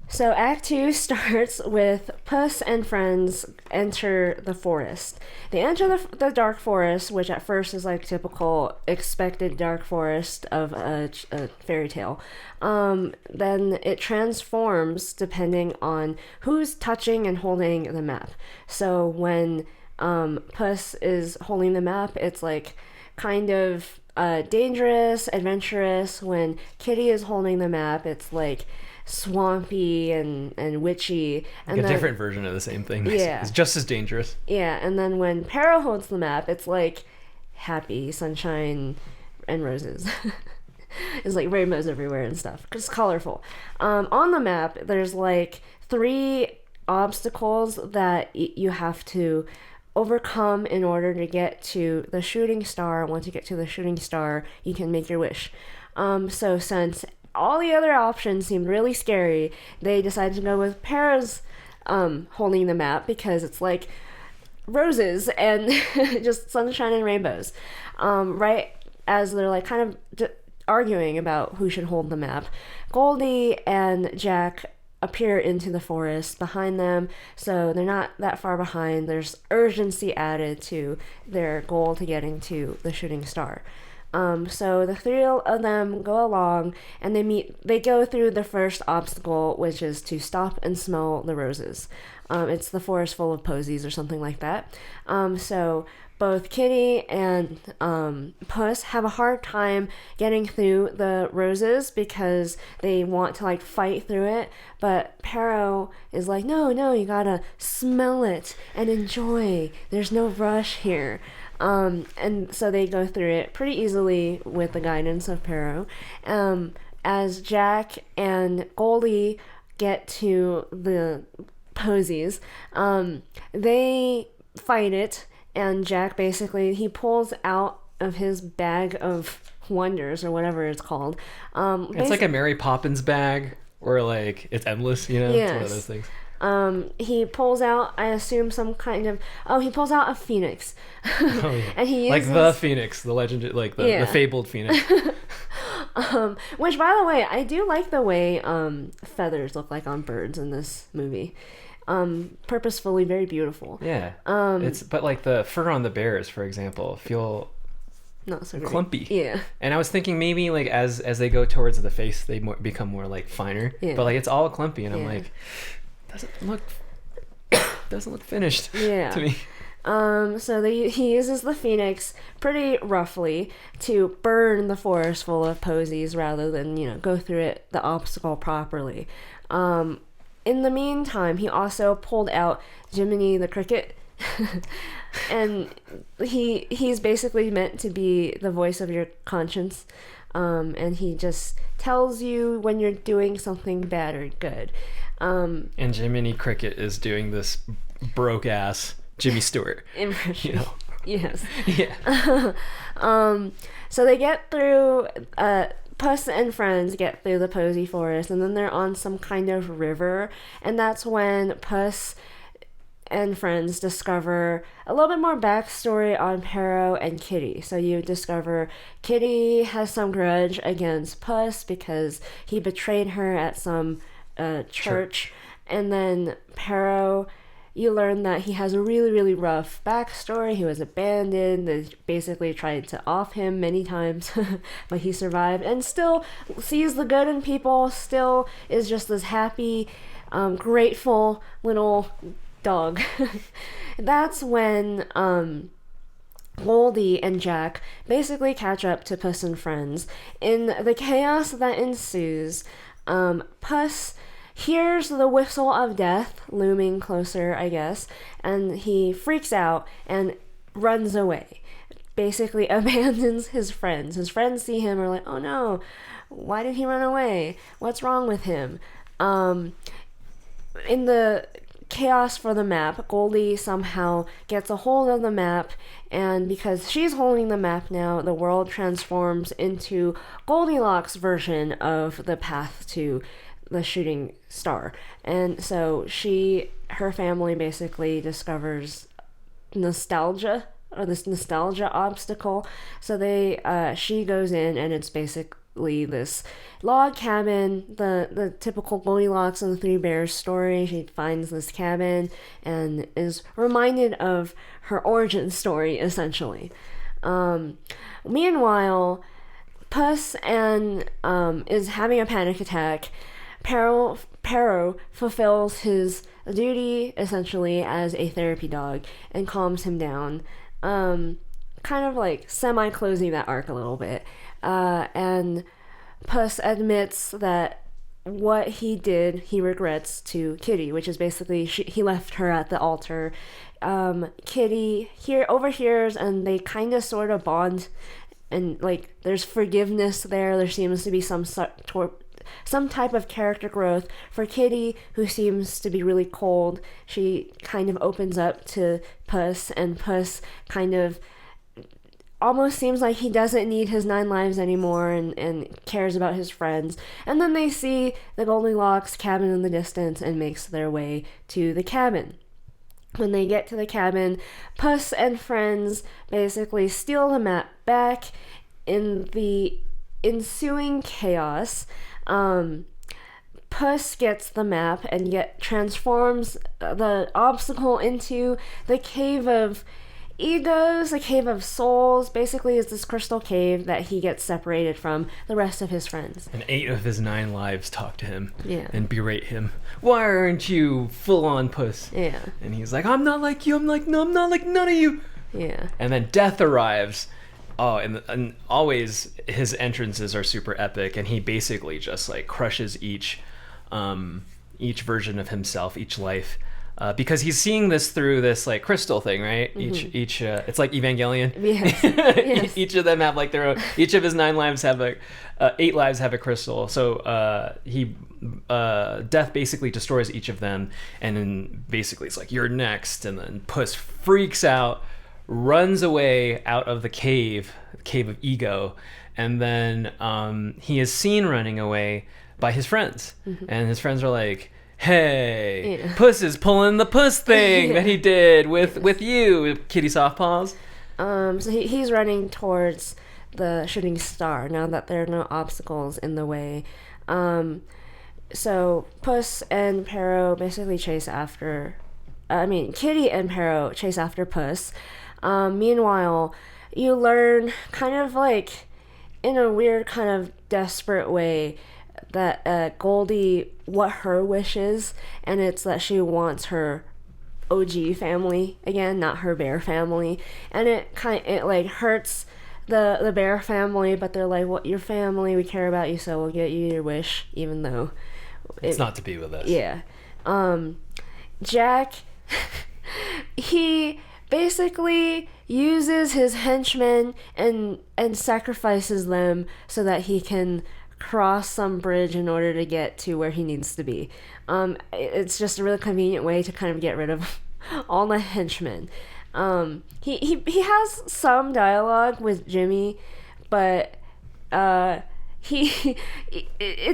So Act 2 starts with Puss and friends enter the forest. They enter the dark forest, which at first is like typical expected dark forest of a fairy tale. Then it transforms depending on who's touching and holding the map. So when Puss is holding the map, it's like kind of dangerous, adventurous. When Kitty is holding the map, it's like swampy and witchy, and like a different version of the same thing. Yeah, it's just as dangerous. Yeah, and then when Pero holds the map, it's like happy, sunshine, and roses. It's like rainbows everywhere and stuff. It's colorful. On the map, there's like 3 obstacles that you have to overcome in order to get to the shooting star. Once you get to the shooting star, you can make your wish. So since all the other options seemed really scary, they decided to go with Para's holding the map, because it's like roses and just sunshine and rainbows. Right as they're like kind of arguing about who should hold the map, Goldie and Jack appear into the forest behind them, so they're not that far behind. There's urgency added to their goal to getting to the shooting star. So the 3 of them go along, and they go through the first obstacle, which is to stop and smell the roses. It's the forest full of posies or something like that. So both Kitty and Puss have a hard time getting through the roses because they want to like fight through it, but Pero is like, no, you gotta smell it and enjoy. There's no rush here. And so they go through it pretty easily with the guidance of Pero. As Jack and Goldie get to the posies, they fight it, and Jack basically, he pulls out of his bag of wonders, or whatever it's called. It's like a Mary Poppins bag, or like it's endless, you know? Yes. It's one of those things. He pulls out, I assume, some kind of... Oh, he pulls out a phoenix. Oh, yeah. And he uses... Like the phoenix, the legend, like the fabled phoenix. Which, by the way, I do like the way feathers look like on birds in this movie. Purposefully very beautiful. Yeah. But like the fur on the bears, for example, feel not so great. Clumpy. Yeah. And I was thinking maybe like as they go towards the face, they become more like finer. Yeah. But like it's all clumpy, and I'm Yeah. like, doesn't look finished Yeah. to me. So he uses the phoenix pretty roughly to burn the forest full of posies rather than, go through it the obstacle properly. In the meantime, he also pulled out Jiminy the Cricket. And he's basically meant to be the voice of your conscience. And he just tells you when you're doing something bad or good. And Jiminy Cricket is doing this broke ass Jimmy Stewart impression. Yes. Yeah. So they get through, Puss and friends get through the posy forest, and then they're on some kind of river, and that's when Puss and friends discover a little bit more backstory on Pero and Kitty. So you discover Kitty has some grudge against Puss because he betrayed her at some church. And then Pero, you learn that he has a really, really rough backstory. He was abandoned. They basically tried to off him many times, but he survived and still sees the good in people, still is just this happy, grateful little dog. That's when Goldie and Jack basically catch up to Puss and friends. In the chaos that ensues, Puss hears the whistle of death looming closer, I guess, and he freaks out and runs away. Basically abandons his friends. His friends see him and are like, oh no, why did he run away? What's wrong with him? In the chaos for the map, Goldie somehow gets a hold of the map, and because she's holding the map now, the world transforms into Goldilocks' version of the path to the shooting star. And so her family basically discovers nostalgia, or this nostalgia obstacle. So she goes in, and it's basically this log cabin, the typical Goldilocks and the Three Bears story. She finds this cabin and is reminded of her origin story, essentially. Meanwhile, Puss is having a panic attack. Pero fulfills his duty, essentially, as a therapy dog and calms him down. Kind of like semi-closing that arc a little bit. And Puss admits that what he did, he regrets to Kitty, which is basically he left her at the altar. Kitty overhears, and they kind of sort of bond, and like there's forgiveness there. There seems to be some type of character growth for Kitty, who seems to be really cold. She kind of opens up to Puss, and Puss kind of almost seems like he doesn't need his 9 lives anymore and cares about his friends. And then they see the Goldilocks cabin in the distance and makes their way to the cabin. When they get to the cabin, Puss and friends basically steal the map back. In the ensuing chaos, Puss gets the map and transforms the obstacle into the cave of egos, the cave of souls. Basically, is this crystal cave that he gets separated from the rest of his friends. And 8 of his 9 lives talk to him, and berate him. Why aren't you full on Puss? Yeah. And he's like, I'm not like you. I'm like, no, I'm not like none of you. Yeah. And then death arrives. Oh, and always his entrances are super epic, and he basically just like crushes each version of himself, each life, because he's seeing this through this like crystal thing, right? Mm-hmm. Each it's like Evangelion. Yes. Yes. Each of them have like their own. Each of his 9 lives have 8 lives have a crystal. So death basically destroys each of them, and then basically it's like, you're next, and then Puss freaks out, runs away out of the cave of ego, and then he is seen running away by his friends. Mm-hmm. And his friends are like, hey, Puss is pulling the Puss thing that he did with you, Kitty Softpaws. So he's running towards the shooting star now that there are no obstacles in the way. So Puss and Pero basically chase after Kitty and Pero chase after Puss. Meanwhile, you learn kind of like in a weird kind of desperate way that Goldie, what her wish is, and it's that she wants her OG family again, not her bear family, and it like hurts the bear family, but they're like, "What, your family? We care about you, so we'll get you your wish," even though it's not to be with us. Yeah, Jack, he basically uses his henchmen and sacrifices them so that he can cross some bridge in order to get to where he needs to be. It's just a really convenient way to kind of get rid of all the henchmen. He has some dialogue with Jimmy, but it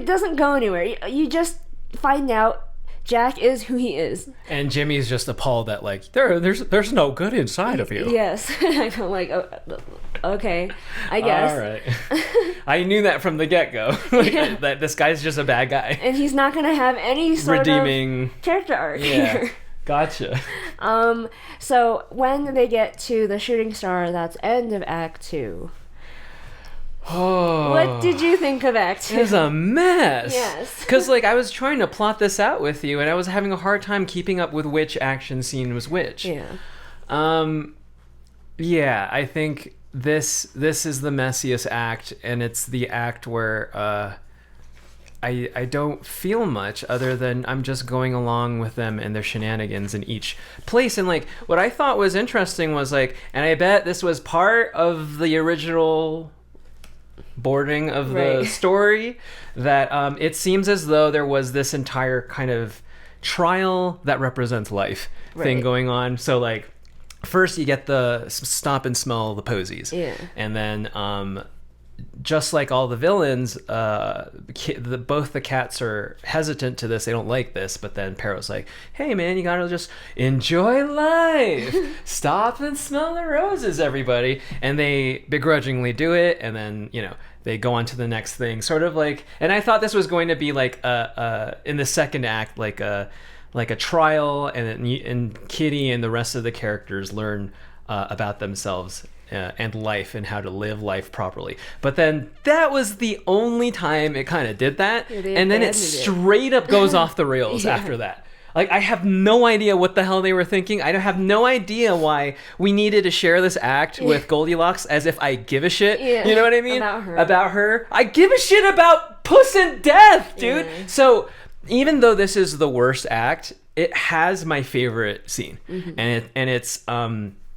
doesn't go anywhere. You just find out Jack is who he is, and Jimmy's just appalled that like there's no good inside of you. Yes. I'm like, oh, okay, I guess. All right. I knew that from the get-go. That this guy's just a bad guy, and he's not gonna have any sort redeeming of character arc yeah. here. Gotcha. So when they get to the shooting star, that's end of Act 2. Oh, what did you think of Act 2? It was a mess. Yes. Because like I was trying to plot this out with you, and I was having a hard time keeping up with which action scene was which. Yeah. Yeah, I think this is the messiest act, and it's the act where I don't feel much other than I'm just going along with them and their shenanigans in each place. And like what I thought was interesting was like, and I bet this was part of the original boarding of the story, that it seems as though there was this entire kind of trial that represents life thing going on. So like first you get the stop and smell the posies, and then just like all the villains, both the cats are hesitant to this. They don't like this, but then Perro's like, hey man, you gotta just enjoy life. Stop and smell the roses, everybody. And they begrudgingly do it, and then, you know, they go on to the next thing. Sort of like, and I thought this was going to be like in the second act, like a trial, and Kitty and the rest of the characters learn about themselves and life and how to live life properly. But then that was the only time it kind of did that, and then it straight up goes off the rails after that. Like, I have no idea what the hell they were thinking. I have no idea why we needed to share this act with Goldilocks, as if I give a shit. You know what I mean? About her. I give a shit about Puss in Death, dude. So even though this is the worst act, it has my favorite scene. And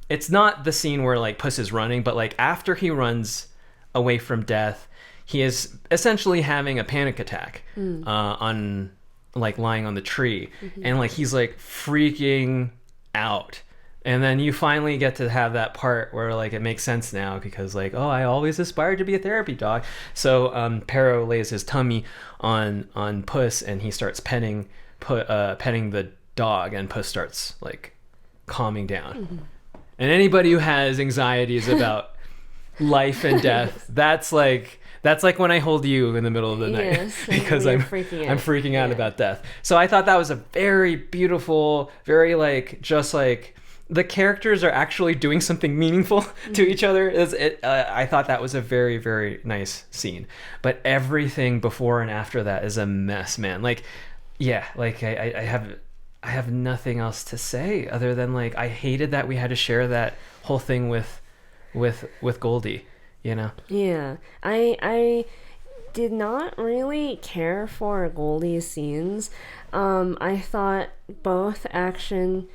it's not the scene where like Puss is running, but like after he runs away from death, he is essentially having a panic attack on like lying on the tree, and like he's like freaking out. And then you finally get to have that part where like it makes sense now, because like, oh, I always aspired to be a therapy dog. So Perro lays his tummy on Puss, and he starts petting the dog, and Puss starts like calming down. And anybody who has anxieties about life and death, that's like when I hold you in the middle of the night, because I'm freaking out about death. So I thought that was a very beautiful, very like, just like the characters are actually doing something meaningful to each other. I thought that was a very, very nice scene. But everything before and after that is a mess, man. Like, yeah, like I have nothing else to say other than like I hated that we had to share that whole thing with Goldie, you know? Yeah. I did not really care for Goldie's scenes. I thought both action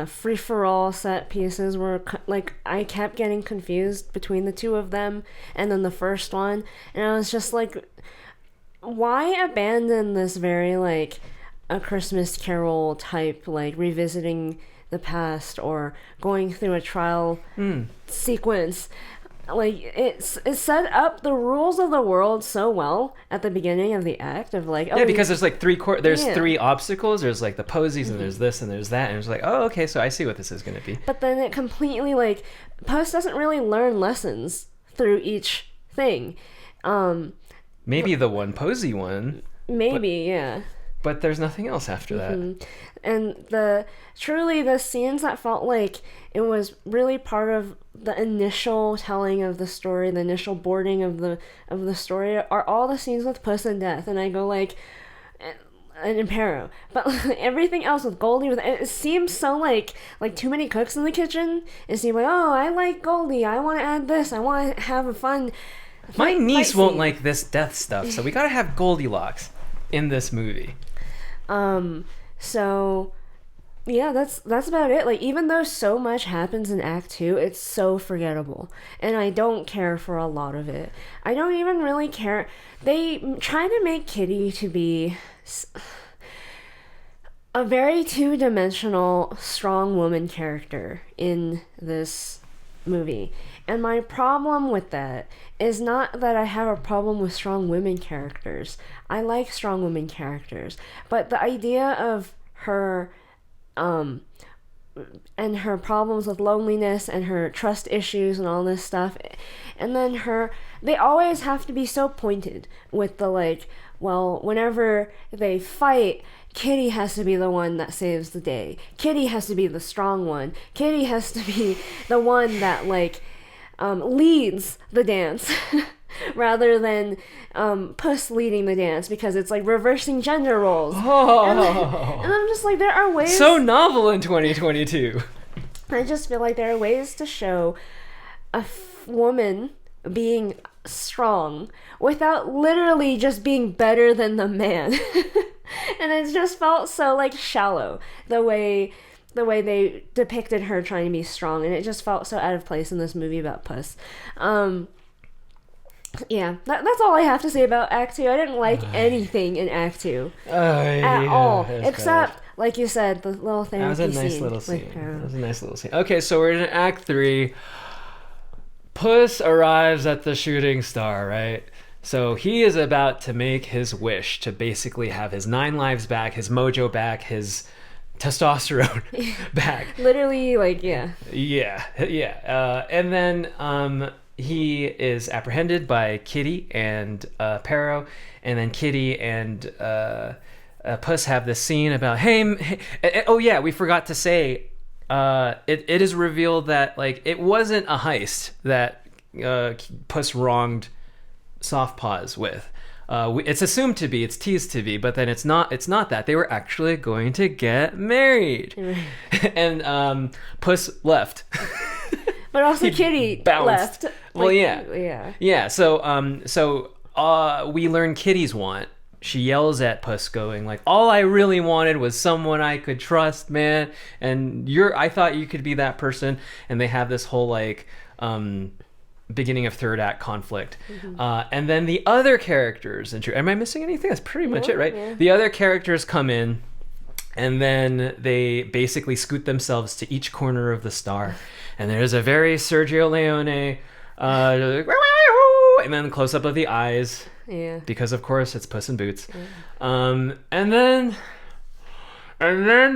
free-for-all set pieces were like, I kept getting confused between the two of them, and then the first one, and I was just like, why abandon this very like a Christmas Carol type, like revisiting the past or going through a trial sequence? Like, it set up the rules of the world so well at the beginning of the act of like, oh, because there's like three obstacles. There's like the posies, and there's this and there's that, and it's like, oh, okay, so I see what this is going to be. But then it completely like, Puss doesn't really learn lessons through each thing. Maybe the one posy one. Maybe, yeah. but there's nothing else after that. And the scenes that felt like it was really part of the initial telling of the story, the initial boarding of the story, are all the scenes with Puss and Death. And I go like, and Pero, but everything else with Goldie, it seems so like too many cooks in the kitchen. It seemed like, oh, I like Goldie, I want to add this, I want to have a fun. My niece won't like this death stuff, so we gotta have Goldilocks in this movie. So yeah, that's about it. Like, even though so much happens in Act 2, it's so forgettable, and I don't care for a lot of it. I don't even really care. They try to make Kitty to be a very two-dimensional, strong woman character in this movie. And my problem with that is not that I have a problem with strong women characters. I like strong women characters. But the idea of her, and her problems with loneliness and her trust issues and all this stuff, and then they always have to be so pointed with the like, well, whenever they fight, Kitty has to be the one that saves the day. Kitty has to be the strong one. Kitty has to be the one that like leads the dance rather than Puss leading the dance, because it's like reversing gender roles. And I'm just like, there are ways. So novel in 2022. I just feel like there are ways to show a woman being strong without literally just being better than the man. And it just felt so like shallow the way they depicted her trying to be strong, and it just felt so out of place in this movie about Puss. Yeah, that's all I have to say about Act 2. I didn't like anything in Act 2 at all, except, like you said, the little therapy scene. That was a nice little scene. That was a nice little scene. Okay, so we're in Act 3. Puss arrives at the shooting star, right? So he is about to make his wish to basically have his 9 lives back, his mojo back, his testosterone back. Literally, like, yeah. Yeah. And then he is apprehended by Kitty and Pero, and then Kitty and Puss have this scene about, hey, oh yeah, we forgot to say, it is revealed that like it wasn't a heist that Puss wronged Soft Paws with. It's assumed to be, it's teased to be, but then it's not that. They were actually going to get married. And Puss left. But also Kitty left. Well, yeah. So we learn Kitty's want. She yells at Puss, going like, "All I really wanted was someone I could trust, man. And I thought you could be that person." And they have this whole like beginning of third act conflict. And then the other characters, am I missing anything? That's pretty much it, right? Yeah. The other characters come in, and then they basically scoot themselves to each corner of the star. And there's a very Sergio Leone, and then close up of the eyes. Yeah. Because of course it's Puss in Boots. Yeah. And then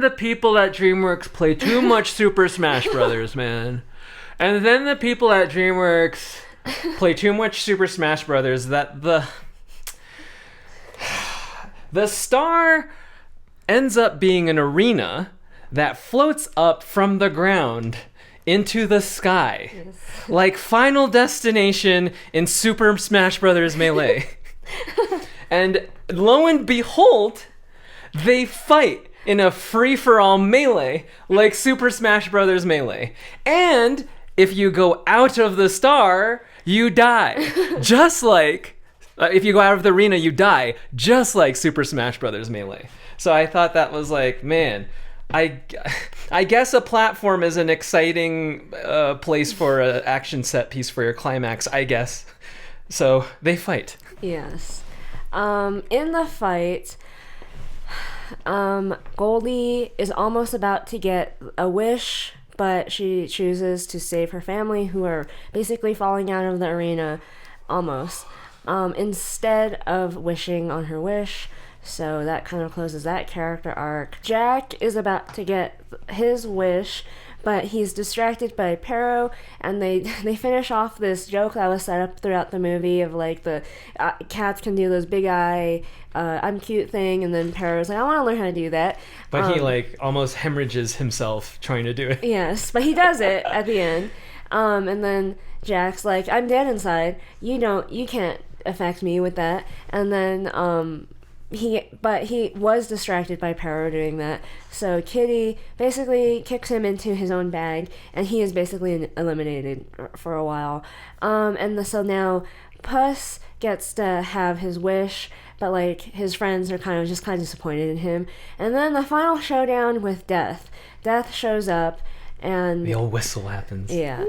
the people at DreamWorks play too much Super Smash Brothers, man. And then the people at DreamWorks play too much Super Smash Brothers that the star ends up being an arena that floats up from the ground into the sky. Yes. Like Final Destination in Super Smash Brothers Melee. And lo and behold, they fight in a free-for-all melee like Super Smash Brothers Melee. And if you go out of the star, you die. Just like, if you go out of the arena, you die. Just like Super Smash Brothers Melee. So I thought that was like, man, I guess a platform is an exciting place for an action set piece for your climax, I guess. So they fight. Yes. In the fight, Goldie is almost about to get a wish, but she chooses to save her family, who are basically falling out of the arena almost, instead of wishing on her wish. So that kind of closes that character arc. Jack is about to get his wish, but he's distracted by Pero, and they finish off this joke that was set up throughout the movie of like the cats can do those big eye I'm cute thing, and then Pero's like, I want to learn how to do that. But he like almost hemorrhages himself trying to do it. Yes, but he does it at the end. And then Jack's like, I'm dead inside. You can't affect me with that. And then he was distracted by Pero doing that. So Kitty basically kicks him into his own bag, and he is basically eliminated for a while. So now Puss gets to have his wish, but like his friends are kind of disappointed in him. And then the final showdown with Death. Death shows up, and the old whistle happens. Yeah,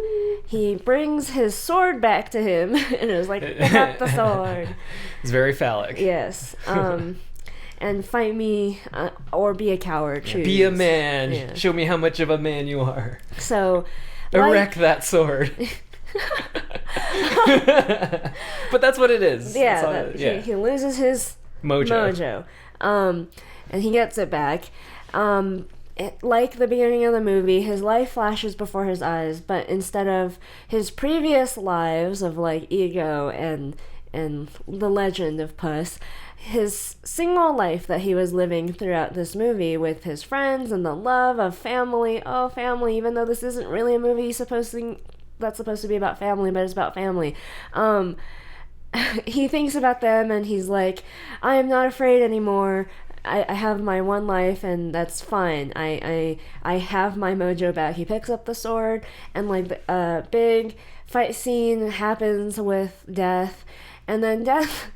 he brings his sword back to him, and is like, pick up the sword. It's very phallic. Yes. And fight me, or be a coward. Choose. Be a man. Yeah. Show me how much of a man you are. So, erect that sword. But that's what it is. Yeah, he loses his mojo. And he gets it back. Like the beginning of the movie, his life flashes before his eyes, but instead of his previous lives of like Ego and the legend of Puss, his single life that he was living throughout this movie with his friends and the love of family. Oh, family! Even though this isn't really a movie that's supposed to be about family, but it's about family. He thinks about them, and he's like, I am not afraid anymore. I have my one life, and that's fine. I have my mojo back. He picks up the sword, and like a big fight scene happens with Death, and then Death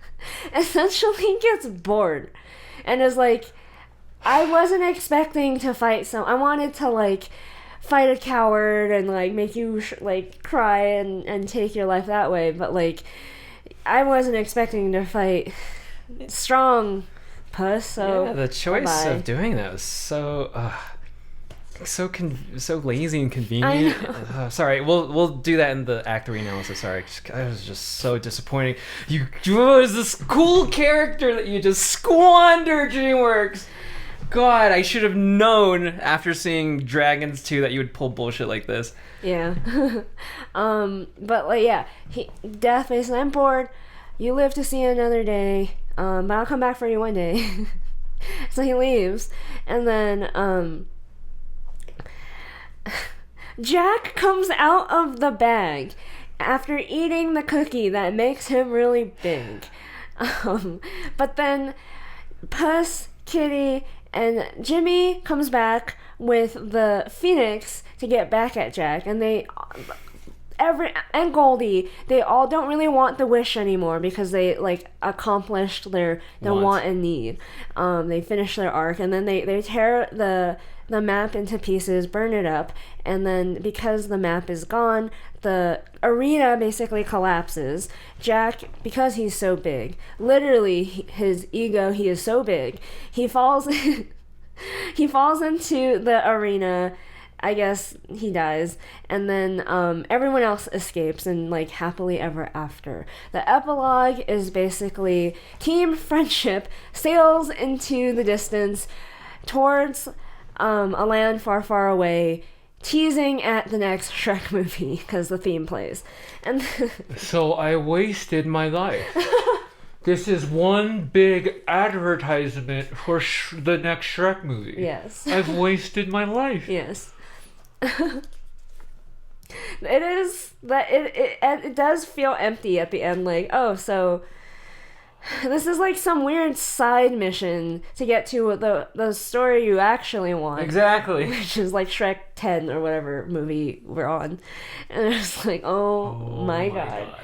essentially gets bored and is like, I wasn't expecting to fight I wanted to like fight a coward and like make you like cry and take your life that way, but like I wasn't expecting to fight strong Puss. So yeah, the choice bye-bye. of doing that was so lazy and convenient. Sorry, we'll do that in the Act 3 analysis. Sorry, it was just so disappointing. You was this cool character that you just squandered, DreamWorks. God, I should have known after seeing Dragons 2 that you would pull bullshit like this. Yeah. But like, yeah, Death basically, I'm bored. You live to see another day. But I'll come back for you one day. So he leaves, and then Jack comes out of the bag after eating the cookie that makes him really big. But then Puss, Kitty, and Jimmy comes back with the Phoenix to get back at Jack, and and Goldie, they all don't really want the wish anymore because they like accomplished their want and need. They finished their arc, and then they tear the map into pieces, burn it up, and then because the map is gone, the arena basically collapses. Jack, because he's so big, literally his ego, he is so big, he falls he falls into the arena. I guess he dies, and then everyone else escapes and like happily ever after. The epilogue is basically Team Friendship sails into the distance towards a land far, far away, teasing at the next Shrek movie because the theme plays. And so I wasted my life. This is one big advertisement for the next Shrek movie. Yes. I've wasted my life. Yes. It does feel empty at the end, like, oh, so this is like some weird side mission to get to the story you actually want. Exactly. Which is like Shrek 10 or whatever movie we're on. And it's like, oh my god.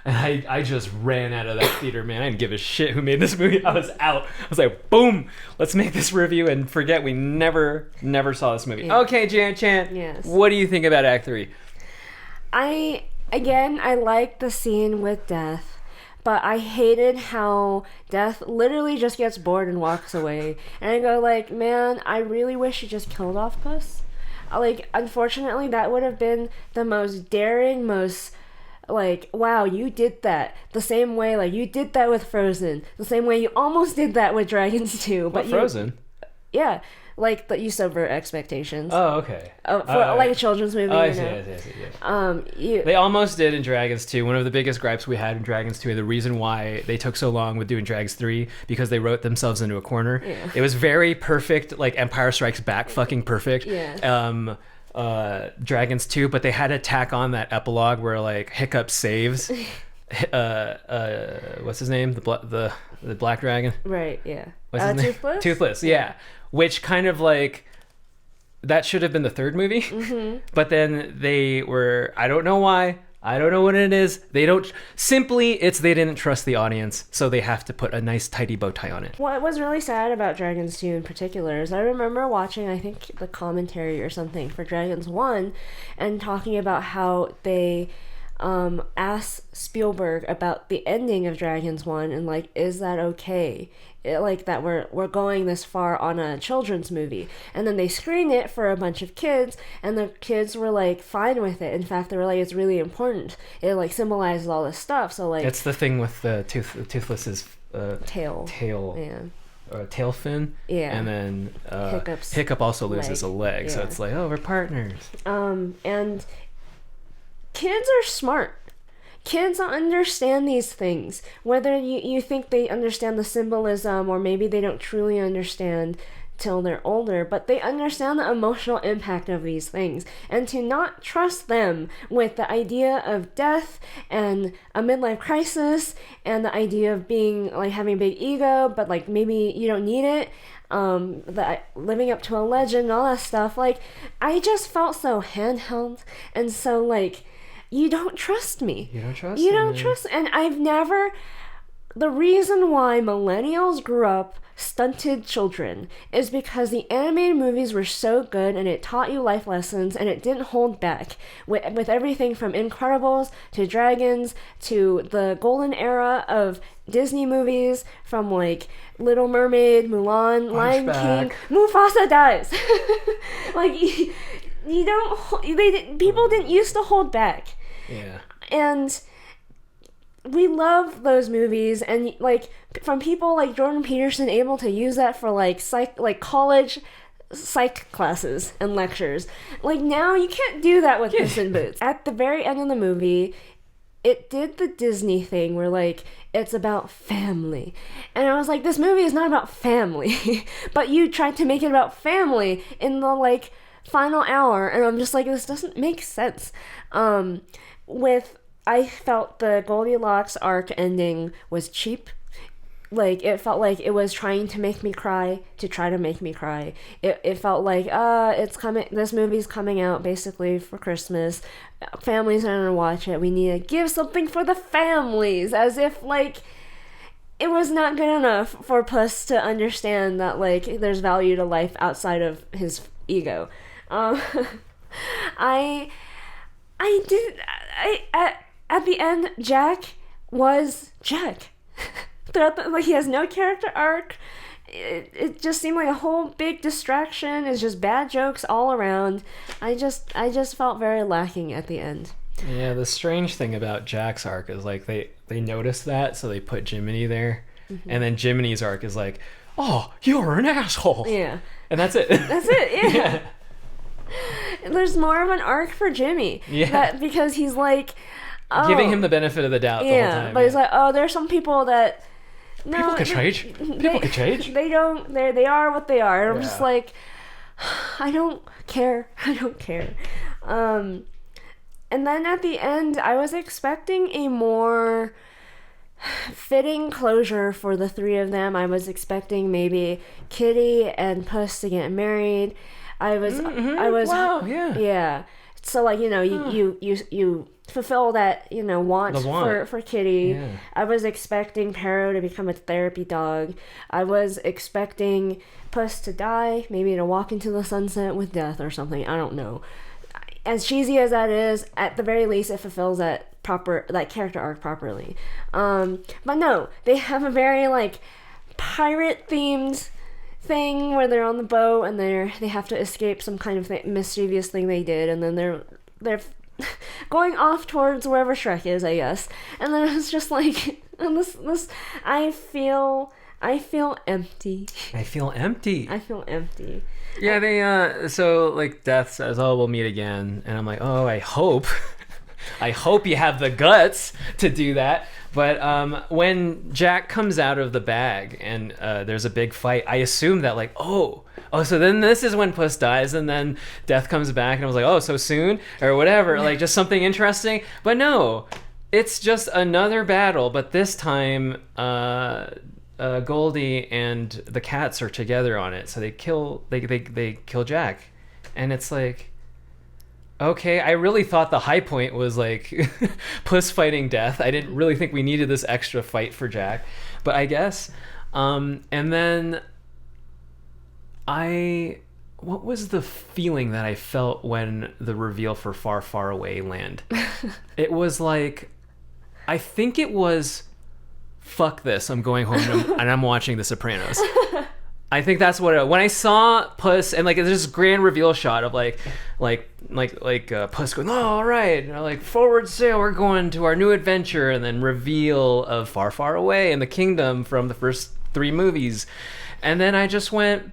And I just ran out of that theater, man. I didn't give a shit who made this movie. I was out. I was like, boom, let's make this review and forget we never saw this movie. Yeah. Okay, Jan Chan. Yes. What do you think about Act 3? I like the scene with Death, but I hated how Death literally just gets bored and walks away. And I go like, man, I really wish you just killed off Puss. Like, unfortunately, that would have been the most daring, most... like, wow, you did that the same way, like, you did that with Frozen, the same way you almost did that with Dragons 2. But Frozen? Yeah. like that you subvert expectations. Oh, okay. For like a children's movie. Oh, I you see, know? I see. They almost did in Dragons 2. One of the biggest gripes we had in Dragons 2, and the reason why they took so long with doing Dragons 3, because they wrote themselves into a corner. Yeah. It was very perfect, like Empire Strikes Back, fucking perfect. Yeah. Dragons 2, but they had to tack on that epilogue where like Hiccup saves. What's his name? The black dragon. Right. Yeah. What's his name? Toothless. Toothless. Yeah. Which kind of like. That should have been the third movie, but then they were, I don't know why, I don't know what it is. They didn't trust the audience, so they have to put a nice tidy bow tie on it. What was really sad about Dragons 2 in particular is I remember watching, I think, the commentary or something for Dragons 1 and talking about how they asked Spielberg about the ending of Dragons 1 and like, is that okay? Like that we're going this far on a children's movie, and then they screened it for a bunch of kids, and the kids were like fine with it. In fact, they were like, it's really important, it like symbolizes all this stuff. So like, it's the thing with the Toothless's tail, tail fin, and then Hiccup also loses a leg, so it's like, oh, we're partners. And kids are smart. Kids understand these things, whether you think they understand the symbolism or maybe they don't truly understand till they're older, but they understand the emotional impact of these things. And to not trust them with the idea of death and a midlife crisis and the idea of being like having a big ego, but like maybe you don't need it, living up to a legend and all that stuff, like I just felt so handheld and so like, you don't trust me. You don't trust. And I've never. The reason why millennials grew up stunted children is because the animated movies were so good and it taught you life lessons and it didn't hold back with everything from Incredibles to Dragons to the golden era of Disney movies, from like Little Mermaid, Mulan, Lion King. Mufasa dies. Like you don't. People didn't used to hold back. Yeah. And we love those movies, and like from people like Jordan Peterson able to use that for like college psych classes and lectures. Like now you can't do that with Puss in Boots. At the very end of the movie, it did the Disney thing where like it's about family, and I was like, this movie is not about family. But you tried to make it about family in the like final hour, and I'm just like, this doesn't make sense. I felt the Goldilocks arc ending was cheap. Like, it felt like it was trying to make me cry to try to make me cry. It felt like, this movie's coming out basically for Christmas. Families are gonna watch it. We need to give something for the families, as if, like, it was not good enough for Puss to understand that, like, there's value to life outside of his ego. At the end, Jack was Jack. Like, he has no character arc. It just seemed like a whole big distraction. It's just bad jokes all around. I just felt very lacking at the end. Yeah, the strange thing about Jack's arc is like they noticed that, so they put Jiminy there, and then Jiminy's arc is like, oh, you're an asshole. Yeah, and that's it. That's it. Yeah. There's more of an arc for Jimmy. Yeah, because he's like. Giving him the benefit of the doubt the whole time. But he's like, oh, there's some people that... No, people can change. People can change. They don't... They are what they are. And I'm just like, I don't care. I don't care. And then at the end, I was expecting a more fitting closure for the three of them. I was expecting maybe Kitty and Puss to get married. I was... Wow, yeah. Yeah. So, like, you know, you fulfill that, you know, want. For Kitty. Yeah. I was expecting Pero to become a therapy dog. I was expecting Puss to die, maybe to walk into the sunset with death or something. I don't know. As cheesy as that is, at the very least, it fulfills that character arc properly. But no, they have a very, like, pirate-themed thing where they're on the boat and they have to escape some kind of mischievous thing they did, and then they're going off towards wherever Shrek is, I guess. And then it's just like, and this I feel I feel empty. I feel empty. I feel empty. Yeah, they so like Death says, "Oh, we'll meet again," and I'm like, "Oh, I hope, I hope you have the guts to do that." But when Jack comes out of the bag and there's a big fight, I assume that like, oh, so then this is when Puss dies, and then Death comes back, and I was like, oh, so soon or whatever, like just something interesting. But no, it's just another battle, but this time. Goldie and the cats are together on it, so they kill Jack, and it's like, okay, I really thought the high point was like Puss fighting Death. I didn't really think we needed this extra fight for Jack, but I guess. And then what was the feeling that I felt when the reveal for Far, Far Away land? It was like, I think it was, fuck this, I'm going home and I'm watching The Sopranos. I think that's what when I saw Puss and like there's this grand reveal shot of like Puss going, oh, all right, and like forward sail, we're going to our new adventure, and then reveal of Far, Far Away and the kingdom from the first 3 movies, and then I just went,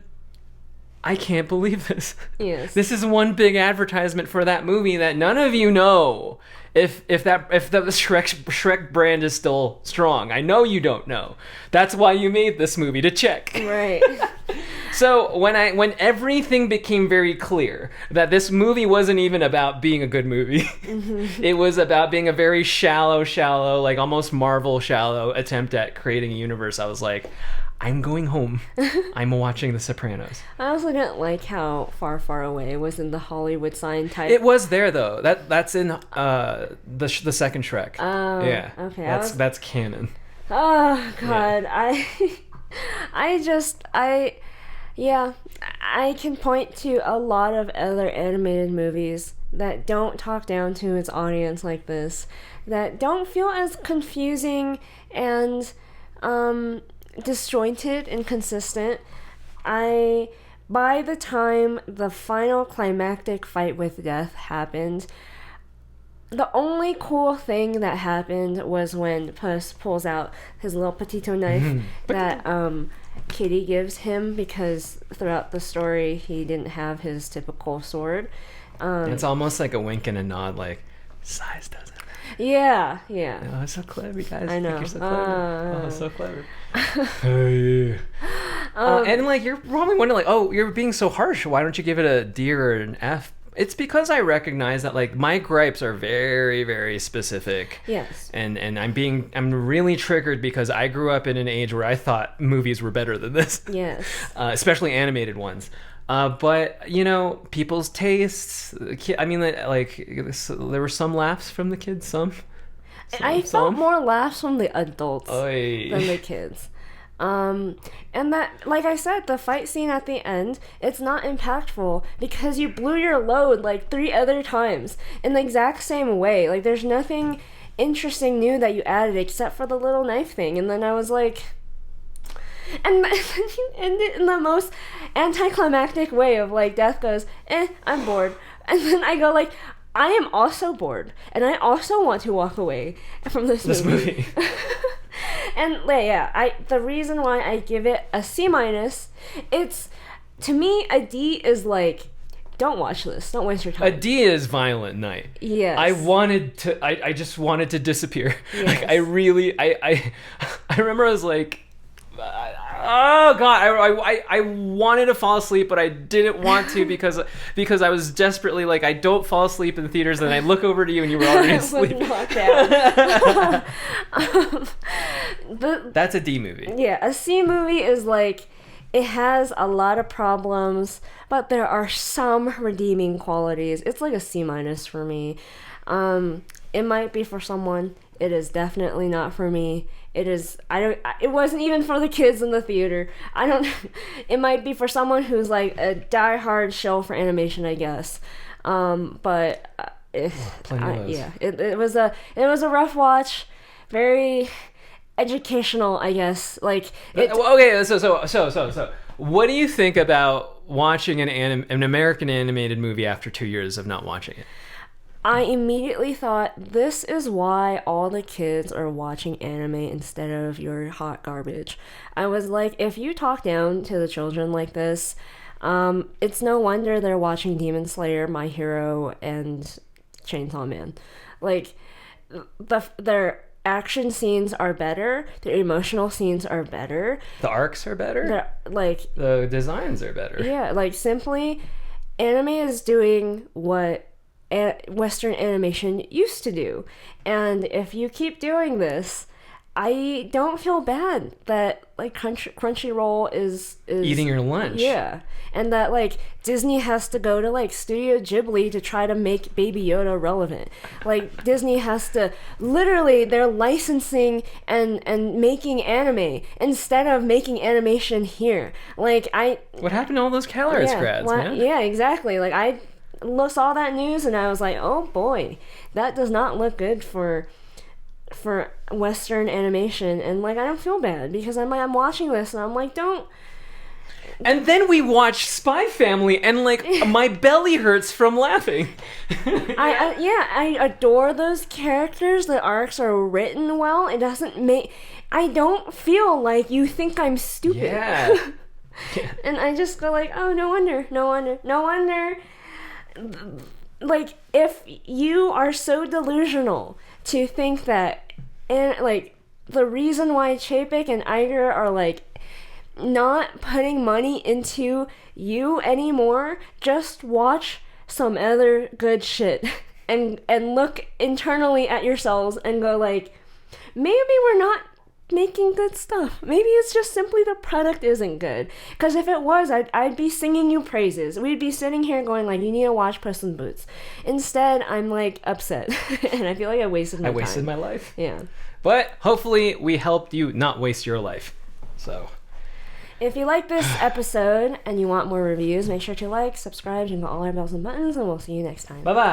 I can't believe this. Yes. This is one big advertisement for that movie that none of you know if the Shrek brand is still strong. I know you don't know. That's why you made this movie, to check. Right. So when everything became very clear that this movie wasn't even about being a good movie, it was about being a very shallow, like almost Marvel shallow attempt at creating a universe, I was like, I'm going home. I'm watching The Sopranos. I also didn't like how Far, Far Away was in the Hollywood sign type. It was there though. That's in the second Shrek. Oh, yeah. Okay. That's canon. Oh God, yeah. I can point to a lot of other animated movies that don't talk down to its audience like this, that don't feel as confusing and disjointed and consistent. By the time the final climactic fight with Death happened, the only cool thing that happened was when Puss pulls out his little potato knife that Kitty gives him, because throughout the story he didn't have his typical sword. It's almost like a wink and a nod, like, size doesn't. Yeah. Oh, it's so clever, guys. I know. You're so clever. So clever. And like, you're probably wondering, like, oh, you're being so harsh. Why don't you give it a D or an F? It's because I recognize that like my gripes are very, very specific. Yes. And I'm really triggered because I grew up in an age where I thought movies were better than this. Yes. Especially animated ones. But you know, people's tastes. I mean, like there were some laughs from the kids. I felt more laughs from the adults Oy. than the kids. And that, like I said, the fight scene at the end, it's not impactful because you blew your load like 3 other times in the exact same way. Like, there's nothing interesting new that you added except for the little knife thing. And then I was like, and then you end it in the most anticlimactic way of like, Death goes, I'm bored. And then I go like, I am also bored, and I also want to walk away from this movie. And yeah, the reason why I give it a C-, it's, to me, a D is like, don't watch this, don't waste your time. A D is Violent Night. Yes. I just wanted to disappear. Yes. Like, I remember I was like, oh God, I wanted to fall asleep, but I didn't want to because I was desperately like, I don't fall asleep in the theaters, and I look over to you and you were already asleep. That's a D movie. Yeah, a C movie is like, it has a lot of problems, but there are some redeeming qualities. It's like a C- for me. It might be for someone. It is definitely not for me. It wasn't even for the kids in the theater. It might be for someone who's like a diehard show for animation, I guess. But it was a rough watch, very educational, I guess. Like, okay, so what do you think about watching an American animated movie after 2 years of not watching it? I immediately thought, this is why all the kids are watching anime instead of your hot garbage. I was like, if you talk down to the children like this, it's no wonder they're watching Demon Slayer, My Hero, and Chainsaw Man. Like, their action scenes are better, their emotional scenes are better. The arcs are better? Like, the designs are better. Yeah, like, simply, anime is doing what Western animation used to do. And if you keep doing this, I don't feel bad that, like, Crunchyroll is eating your lunch. Yeah. And that, like, Disney has to go to, like, Studio Ghibli to try to make Baby Yoda relevant. Like, Disney has to, literally, they're licensing and making anime instead of making animation here. Like, What happened to all those Caloris grads, man? Yeah, exactly. Like, I saw that news and I was like, oh boy, that does not look good for Western animation. And, like, I don't feel bad because I'm watching this and I'm like, don't. And then we watched Spy Family and, like, my belly hurts from laughing. I adore those characters. The arcs are written well. It doesn't make, I don't feel like you think I'm stupid. Yeah. And I just go like, oh, no wonder. Like, if you are so delusional to think that, and, like, the reason why Chapek and Iger are, like, not putting money into you anymore, just watch some other good shit and look internally at yourselves and go like, maybe we're not making good stuff. Maybe it's just simply the product isn't good. Because if it was, I'd be singing you praises. We'd be sitting here going like, you need to watch Puss in Boots. Instead, I'm like upset and I feel like I wasted my life. Yeah. But hopefully we helped you not waste your life. So if you like this episode and you want more reviews, make sure to like, subscribe, jingle all our bells and buttons, and we'll see you next time. Bye-bye.